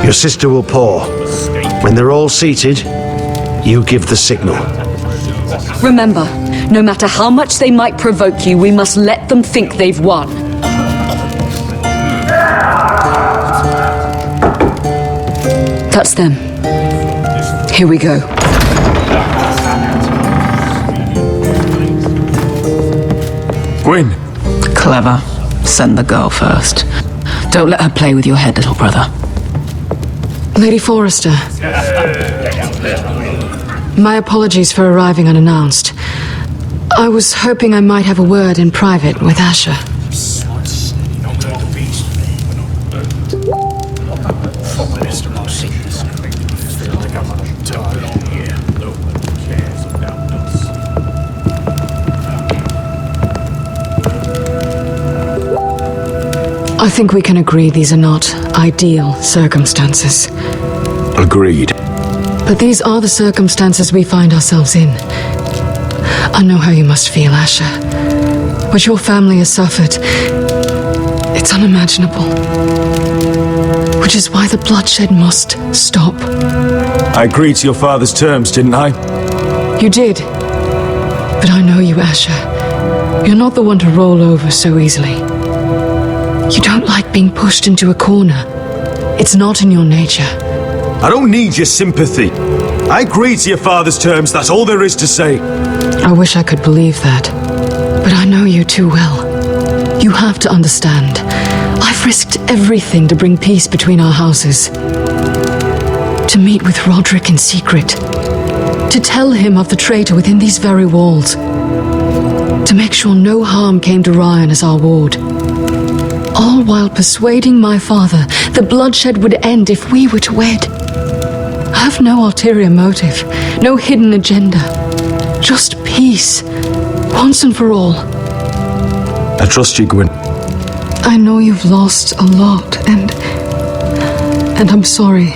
[SPEAKER 7] Your sister will pour. When they're all seated, you give the signal.
[SPEAKER 12] Remember, no matter how much they might provoke you, we must let them think they've won. That's them. Here we go.
[SPEAKER 14] Gwyn.
[SPEAKER 10] Clever. Send the girl first. Don't let her play with your head, little brother.
[SPEAKER 16] Lady Forrester. My apologies for arriving unannounced. I was hoping I might have a word in private with Asher. I think we can agree these are not ideal circumstances.
[SPEAKER 8] Agreed.
[SPEAKER 16] But these are the circumstances we find ourselves in. I know how you must feel, Asher. What your family has suffered, it's unimaginable. Which is why the bloodshed must stop.
[SPEAKER 8] I agreed to your father's terms, didn't I?
[SPEAKER 16] You did. But I know you, Asher. You're not the one to roll over so easily. You don't like being pushed into a corner. It's not in your nature.
[SPEAKER 8] I don't need your sympathy. I agreed to your father's terms, that's all there is to say.
[SPEAKER 16] I wish I could believe that. But I know you too well. You have to understand. I've risked everything to bring peace between our houses. To meet with Roderick in secret. To tell him of the traitor within these very walls. To make sure no harm came to Ryan as our ward. All while persuading my father the bloodshed would end if we were to wed. I have no ulterior motive, no hidden agenda. Just peace, once and for all.
[SPEAKER 8] I trust you, Gwyn.
[SPEAKER 16] I know you've lost a lot, and I'm sorry,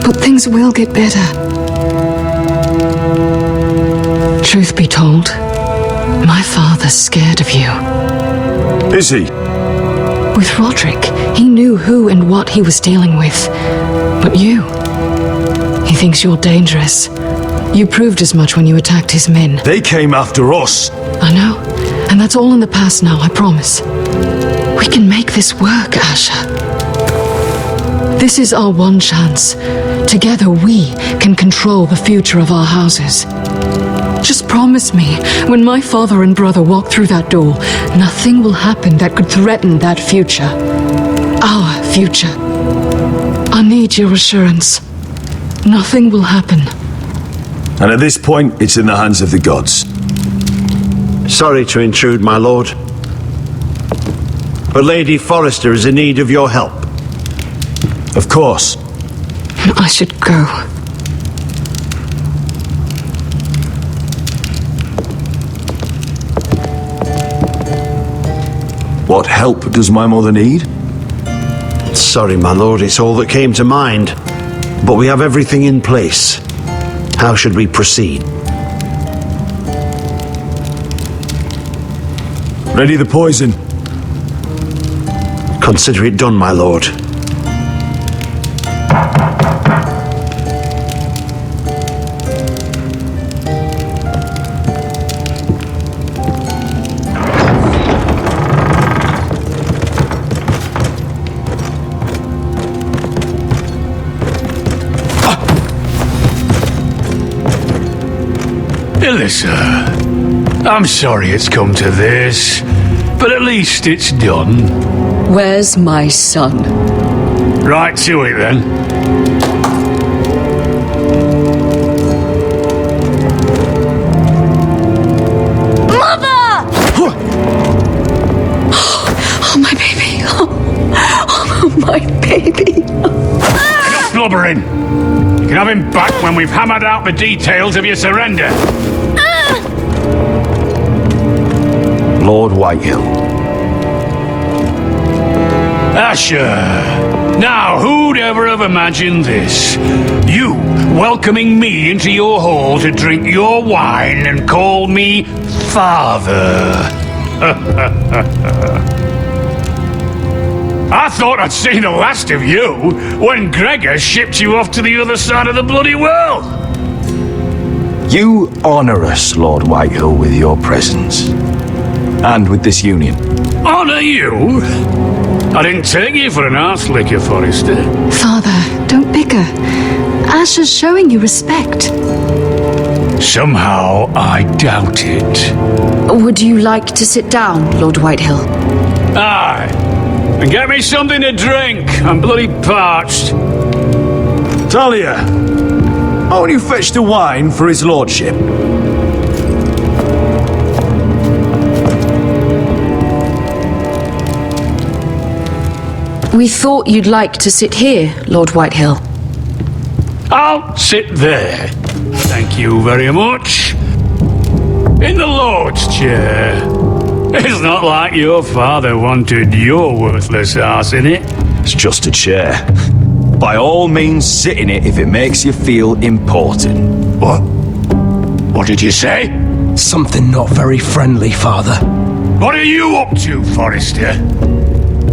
[SPEAKER 16] but things will get better. Truth be told, my father's scared of you.
[SPEAKER 8] Is he?
[SPEAKER 16] With Roderick, he knew who and what he was dealing with. But you, he thinks you're dangerous. You proved as much when you attacked his men.
[SPEAKER 8] They came after us.
[SPEAKER 16] I know, and that's all in the past now, I promise. We can make this work, Asher. This is our one chance. Together we can control the future of our houses. Just promise me, when my father and brother walk through that door, nothing will happen that could threaten that future. Our future. I need your assurance. Nothing will happen.
[SPEAKER 8] And at this point, it's in the hands of the gods.
[SPEAKER 7] Sorry to intrude, my lord. But Lady Forrester is in need of your help.
[SPEAKER 8] Of course.
[SPEAKER 16] I should go.
[SPEAKER 8] What help does my mother need?
[SPEAKER 7] Sorry, my lord, it's all that came to mind. But we have everything in place. How should we proceed?
[SPEAKER 8] Ready the poison.
[SPEAKER 7] Consider it done, my lord.
[SPEAKER 9] Alyssa, I'm sorry it's come to this, but at least it's done.
[SPEAKER 12] Where's my son?
[SPEAKER 9] Right to it then.
[SPEAKER 13] Mother!
[SPEAKER 12] Oh, my baby. Oh, my baby.
[SPEAKER 9] Enough blubbering. You can have him back when we've hammered out the details of your surrender.
[SPEAKER 8] Lord Whitehill.
[SPEAKER 9] Asher. Now, who'd ever have imagined this? You welcoming me into your hall to drink your wine and call me father. I thought I'd seen the last of you when Gregor shipped you off to the other side of the bloody world.
[SPEAKER 8] You honor us, Lord Whitehill, with your presence. And with this union.
[SPEAKER 9] Honor you? I didn't take you for an arse licker, Forrester.
[SPEAKER 16] Father, don't bicker. Asher's showing you respect.
[SPEAKER 9] Somehow I doubt it.
[SPEAKER 12] Would you like to sit down, Lord Whitehill?
[SPEAKER 9] Aye. And get me something to drink. I'm bloody parched.
[SPEAKER 8] Talia, why don't you fetch the wine for his lordship?
[SPEAKER 12] We thought you'd like to sit here, Lord Whitehill.
[SPEAKER 9] I'll sit there. Thank you very much. In the Lord's chair. It's not like your father wanted your worthless ass in it.
[SPEAKER 8] It's just a chair. By all means, sit in it if it makes you feel important.
[SPEAKER 9] What? What did you say?
[SPEAKER 5] Something not very friendly, Father.
[SPEAKER 9] What are you up to, Forrester?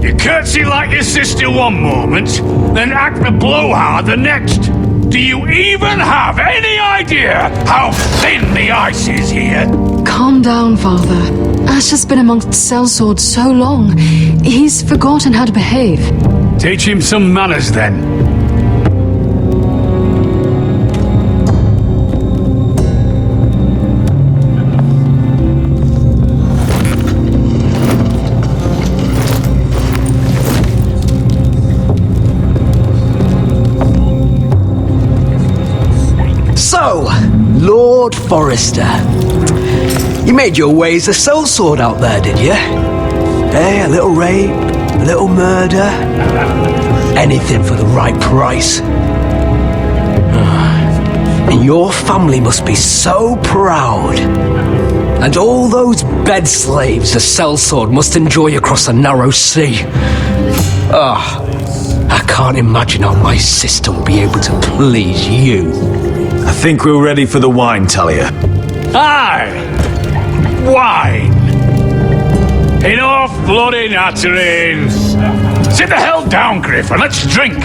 [SPEAKER 9] You curtsy like your sister one moment, then act the blowhard the next. Do you even have any idea how thin the ice is here?
[SPEAKER 16] Calm down, Father. Asher's been amongst sellswords so long, he's forgotten how to behave.
[SPEAKER 9] Teach him some manners, then.
[SPEAKER 5] So, Lord Forrester, you made your way as a sellsword out there, did you? Eh, a little rape, a little murder, anything for the right price. And your family must be so proud. And all those bed slaves a sellsword must enjoy across the narrow sea. I can't imagine how my sister will be able to please you.
[SPEAKER 8] I think we're ready for the wine, Talia.
[SPEAKER 9] Aye! Wine! Enough bloody nattering! Sit the hell down, Griff, and let's drink!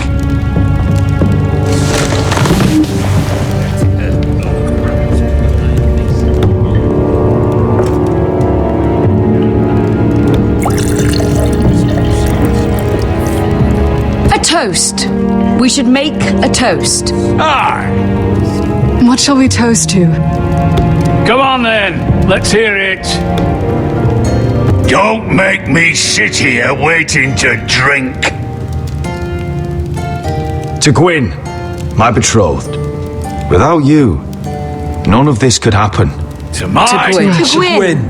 [SPEAKER 12] A toast. We should make a toast.
[SPEAKER 9] Aye!
[SPEAKER 16] What shall we toast to?
[SPEAKER 9] Come on then, let's hear it. Don't make me sit here waiting to drink.
[SPEAKER 8] To Gwyn, my betrothed. Without you, none of this could happen.
[SPEAKER 9] To mine.
[SPEAKER 12] To Gwyn.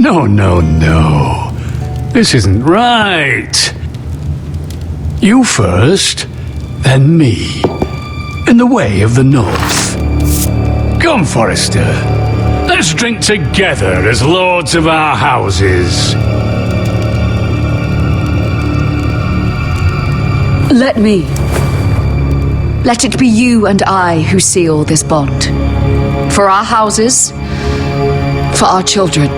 [SPEAKER 9] No. This isn't right. You first, then me. In the way of the North. Come, Forrester. Let's drink together as lords of our houses.
[SPEAKER 12] Let me. Let it be you and I who seal this bond. For our houses, for our children.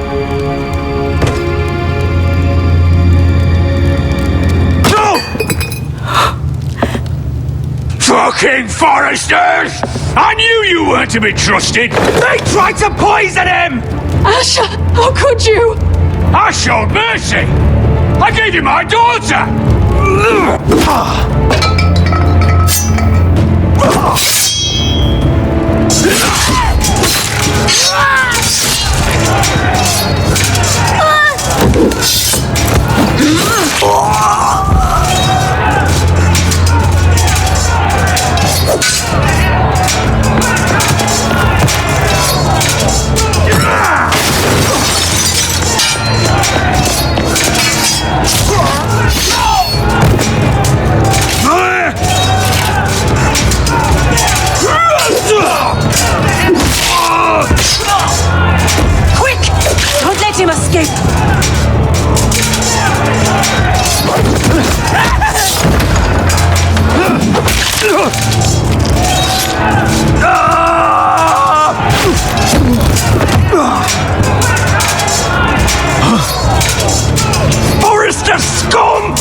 [SPEAKER 9] Fucking Forresters! I knew you weren't to be trusted! They tried to poison him!
[SPEAKER 16] Asher, how could you?
[SPEAKER 9] I showed mercy! I gave you my daughter!
[SPEAKER 13] Quick! Don't let him escape!
[SPEAKER 9] Forrester scum!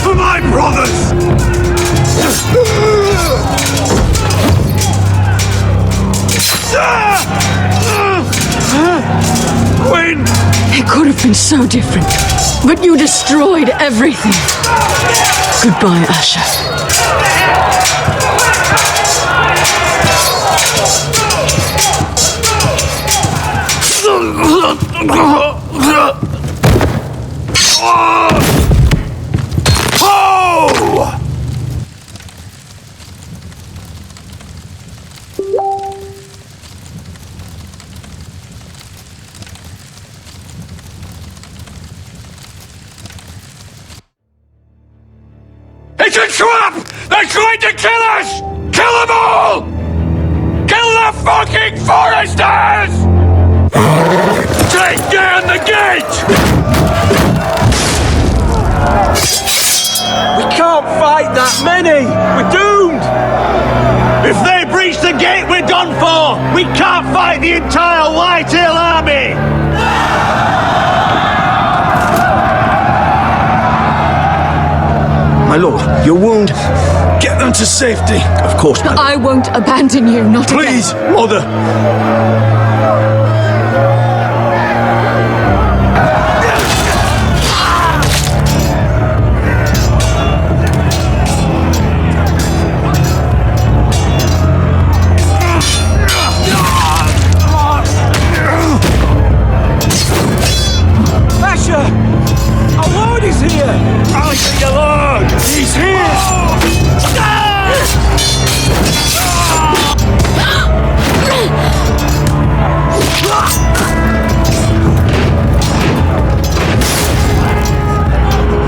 [SPEAKER 9] For my brothers! Quinn!
[SPEAKER 16] It could have been so different, but you destroyed everything. Goodbye, Asher.
[SPEAKER 9] It's a trap! They're trying to kill us! Kill them all! Kill the fucking Forresters! Take down the gate!
[SPEAKER 6] We can't fight that many! We're doomed!
[SPEAKER 7] If they breach the gate, we're done for! We can't fight the entire Whitetail army!
[SPEAKER 8] My lord, your wound. Get them to safety. Of course, my lord.
[SPEAKER 16] I won't abandon you, not again.
[SPEAKER 8] Please, mother.
[SPEAKER 6] Asher! Our lord is here!
[SPEAKER 9] I'll see your lord!
[SPEAKER 6] He's here!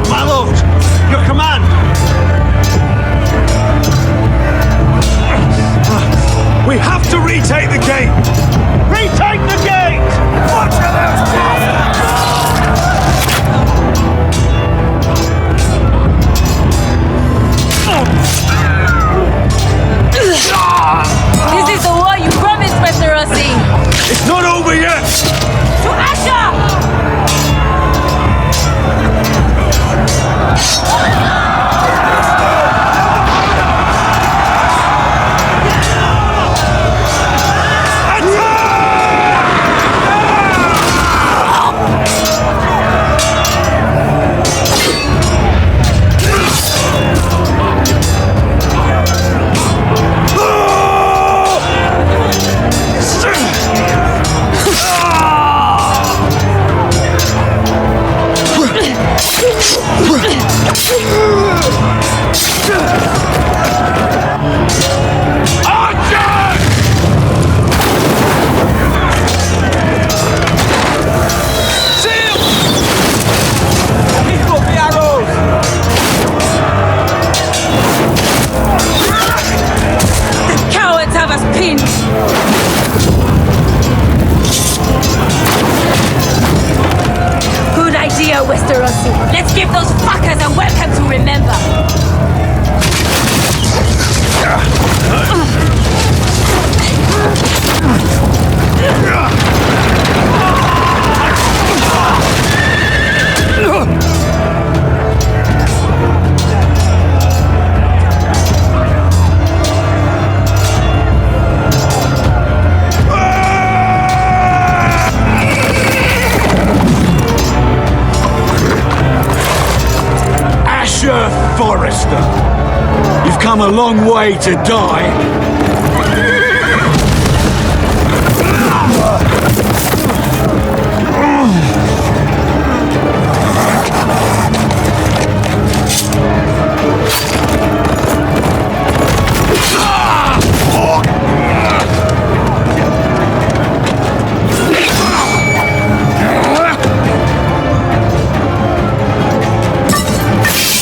[SPEAKER 7] My lord, your command!
[SPEAKER 8] We have to retake the gate.
[SPEAKER 7] Retake the gate!
[SPEAKER 9] Watch those bastards!
[SPEAKER 13] remember.
[SPEAKER 9] Forrester, you've come a long way to die.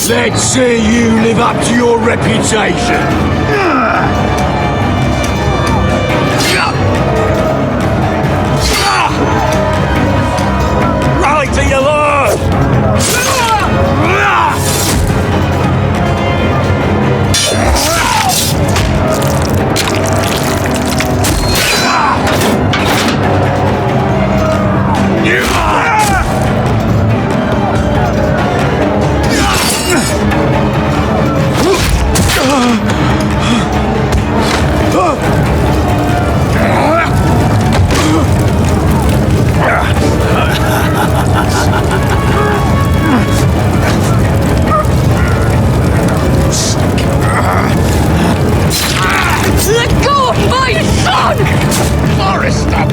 [SPEAKER 9] Let's see you live up to your reputation. Rally to your lord!
[SPEAKER 13] Let go of my son!
[SPEAKER 9] Forrester!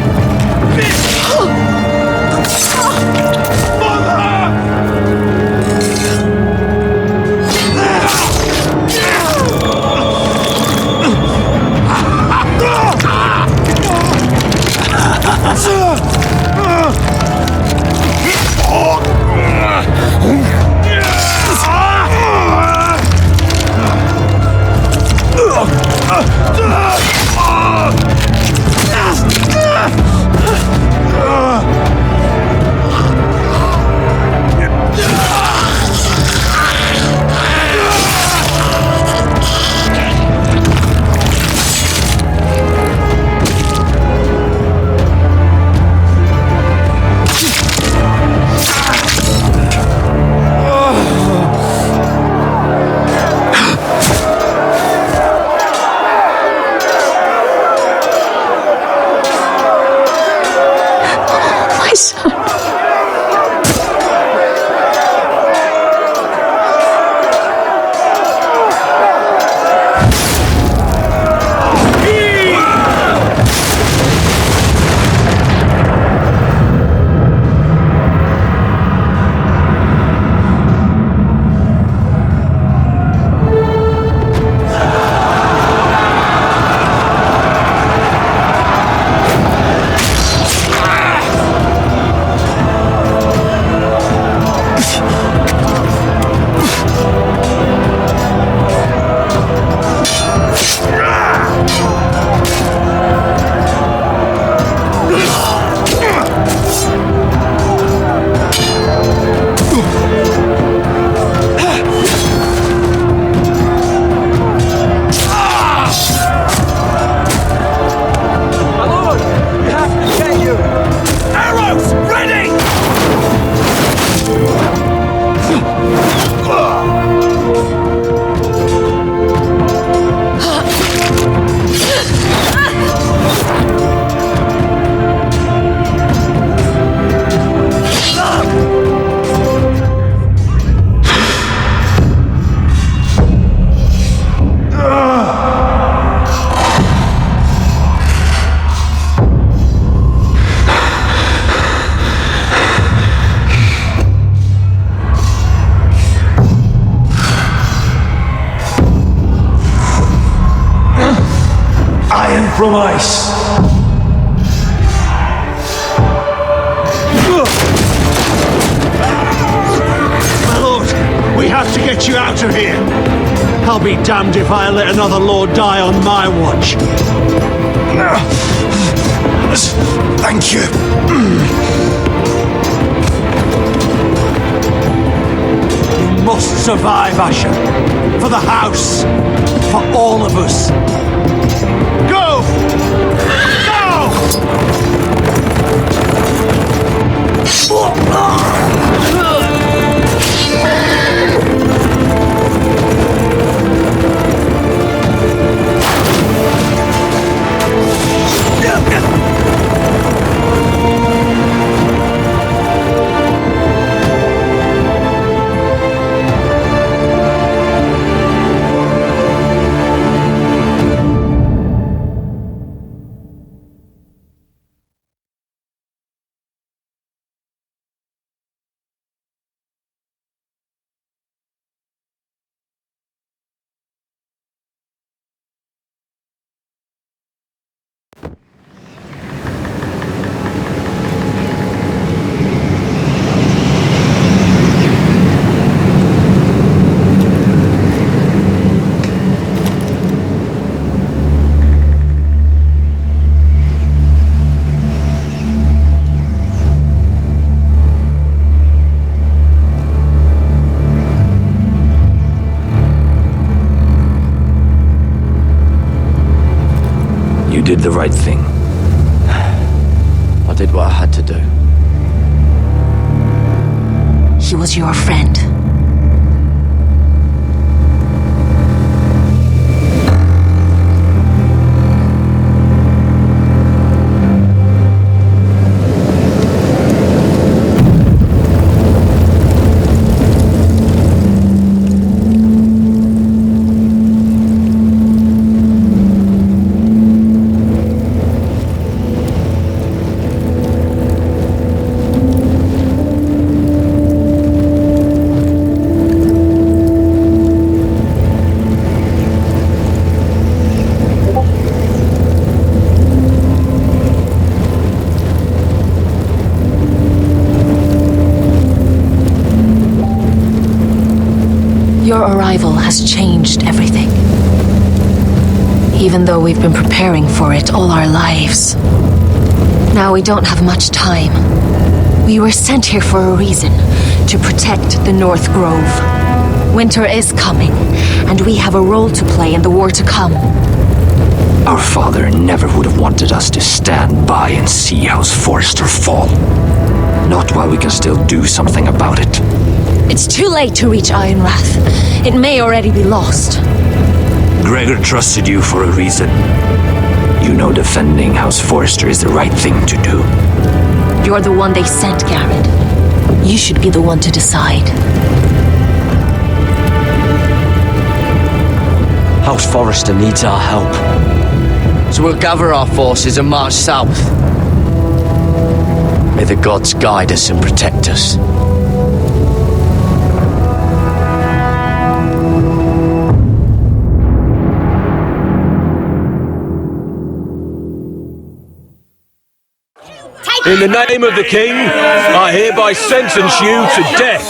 [SPEAKER 8] From ice.
[SPEAKER 7] My lord, we have to get you out of here. I'll be damned if I let another lord die on my watch.
[SPEAKER 8] Thank you.
[SPEAKER 7] must survive, Asher. For the house. For all of us. Go!
[SPEAKER 1] You did the right thing.
[SPEAKER 2] I did what I had to do.
[SPEAKER 3] He was your friend. Your arrival has changed everything. Even though we've been preparing for it all our lives. Now we don't have much time. We were sent here for a reason, to protect the North Grove. Winter is coming, and we have a role to play in the war to come.
[SPEAKER 1] Our father never would have wanted us to stand by and see House Forrester fall. Not while we can still do something about it.
[SPEAKER 3] It's too late to reach Ironrath. It may already be lost.
[SPEAKER 1] Gregor trusted you for a reason. You know defending House Forrester is the right thing to do.
[SPEAKER 3] You're the one they sent, Garrett. You should be the one to decide.
[SPEAKER 2] House Forrester needs our help. So we'll gather our forces and march south. May the gods guide us and protect us.
[SPEAKER 6] In the name of the king, I hereby sentence you to death.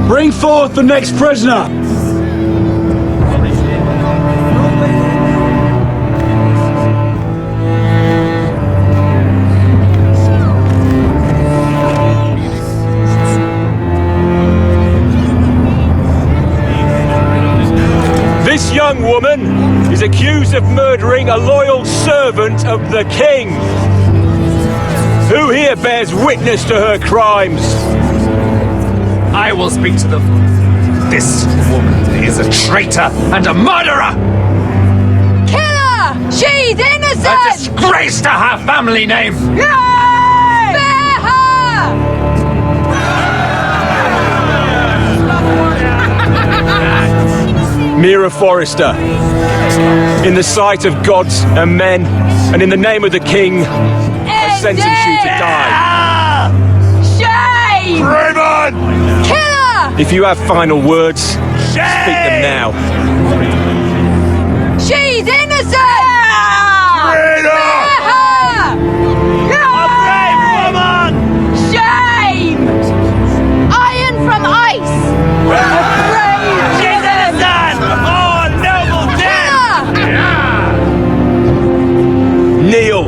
[SPEAKER 7] Bring forth the next prisoner!
[SPEAKER 6] This young woman is accused of murdering a loyal servant of the king. Who here bears witness to her crimes?
[SPEAKER 14] I will speak to them. This woman is a traitor and a murderer!
[SPEAKER 13] Kill her! She's innocent!
[SPEAKER 14] A disgrace to her family name!
[SPEAKER 13] Spare her!
[SPEAKER 6] Mira Forrester, in the sight of gods and men, and in the name of the king, I sentence you to die.
[SPEAKER 13] Shame!
[SPEAKER 6] Raymond!
[SPEAKER 13] Kill her!
[SPEAKER 6] If you have final words, speak them now.
[SPEAKER 13] She's innocent! Spare her! A brave woman! Shame! Iron from ice! She's innocent! Oh, noble death!
[SPEAKER 6] Kneel!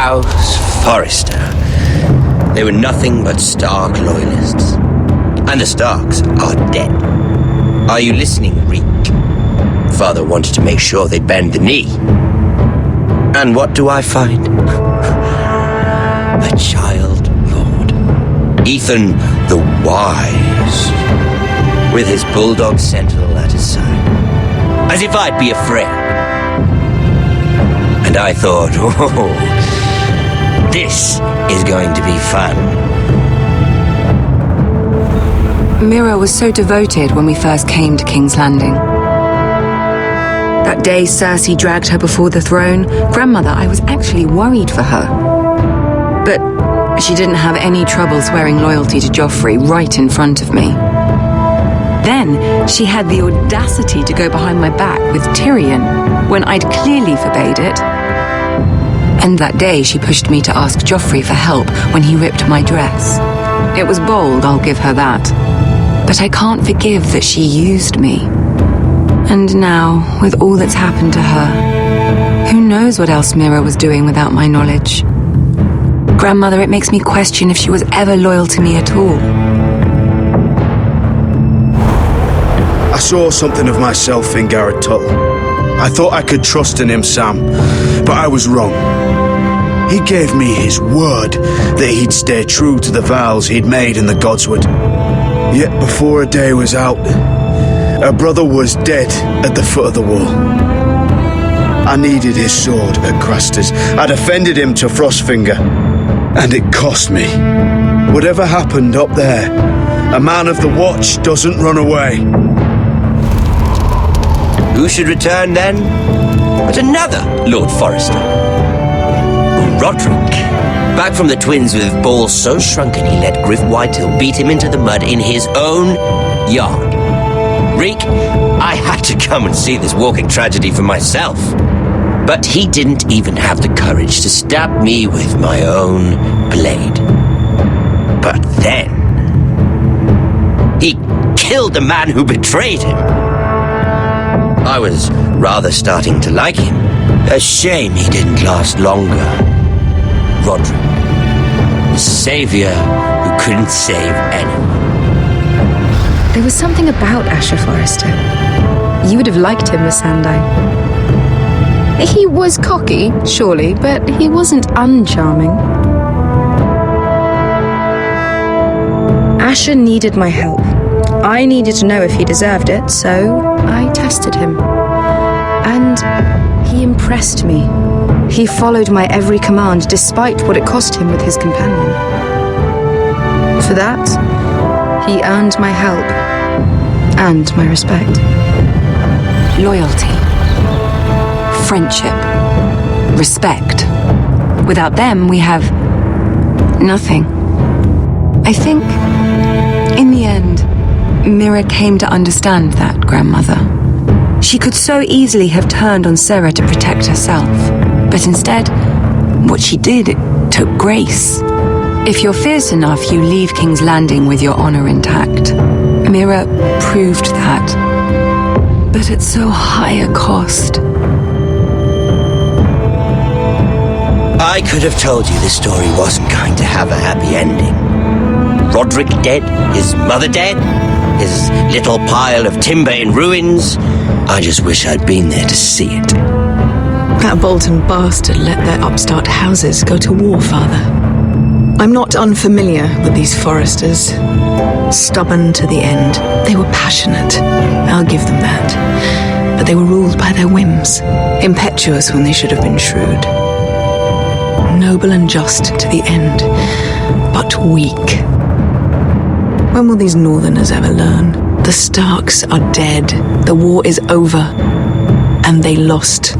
[SPEAKER 17] House Forrester. They were nothing but Stark loyalists. And the Starks are dead. Are you listening, Reek? Father wanted to make sure they'd bend the knee. And what do I find? A child lord. Ethan the Wise. With his bulldog sentinel at his side. As if I'd be afraid. And I thought, oh, this is going to be fun.
[SPEAKER 12] Mira was so devoted when we first came to King's Landing. That day Cersei dragged her before the throne, Grandmother, I was actually worried for her. But she didn't have any trouble swearing loyalty to Joffrey right in front of me. Then she had the audacity to go behind my back with Tyrion when I'd clearly forbade it. And that day she pushed me to ask Joffrey for help when he ripped my dress. It was bold, I'll give her that. But I can't forgive that she used me. And now, with all that's happened to her, who knows what else Mira was doing without my knowledge? Grandmother, it makes me question if she was ever loyal to me at all.
[SPEAKER 11] A
[SPEAKER 15] saw something of myself in Garrett Tuttle. I thought I could trust in him, Sam, but I was wrong. He gave me his word that he'd stay true to the vows he'd made in the Godswood. Yet before a day was out, a brother was dead at the foot of the wall. I needed his sword at Craster's. I defended him to Frostfinger, and it cost me. Whatever happened up there, a man of the Watch doesn't run away.
[SPEAKER 17] Who should return then? But another Lord Forrester. Roderick. Back from the Twins with balls so shrunken he let Griff Whitehill beat him into the mud in his own yard. Reek, I had to come and see this walking tragedy for myself. But he didn't even have the courage to stab me with my own blade. But then he killed the man who betrayed him. I was rather starting to like him. A shame he didn't last longer. Roderick, the savior who couldn't save anyone.
[SPEAKER 12] There was something about Asher Forrester. You would have liked him, Miss Sandai. He was cocky, surely, but he wasn't uncharming. Asher needed my help. I needed to know if he deserved it, so I tested him. And he impressed me. He followed my every command, despite what it cost him with his companion. For that, he earned my help and my respect.
[SPEAKER 18] Loyalty, friendship, respect. Without them, we have nothing. I think, in the end, Mira came to understand that, Grandmother. She could so easily have turned on Sarah to protect herself. But instead, what she did, it took grace. If you're fierce enough, you leave King's Landing with your honor intact. Mira proved that. But at so high a cost.
[SPEAKER 17] I could have told you this story wasn't going to have a happy ending. Roderick dead, his mother dead, his little pile of timber in ruins. I just wish I'd been there to see it.
[SPEAKER 16] That Bolton bastard let their upstart houses go to war, Father. I'm not unfamiliar with these Forresters. Stubborn to the end. They were passionate, I'll give them that. But they were ruled by their whims. Impetuous when they should have been shrewd. Noble and just to the end, but weak. When will these Northerners ever learn? The Starks are dead. The war is over. And they lost.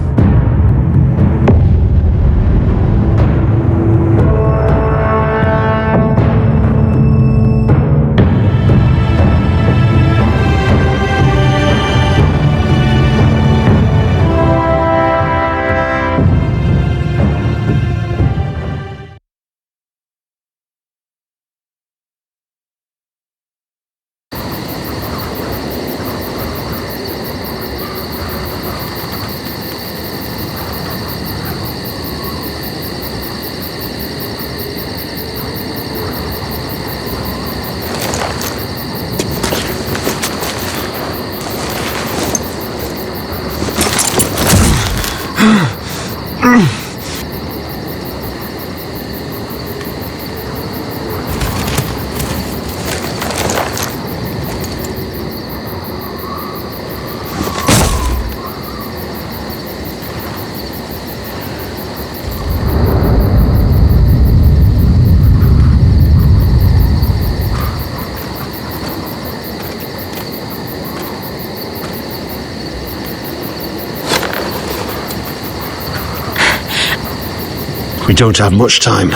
[SPEAKER 7] We don't have much time.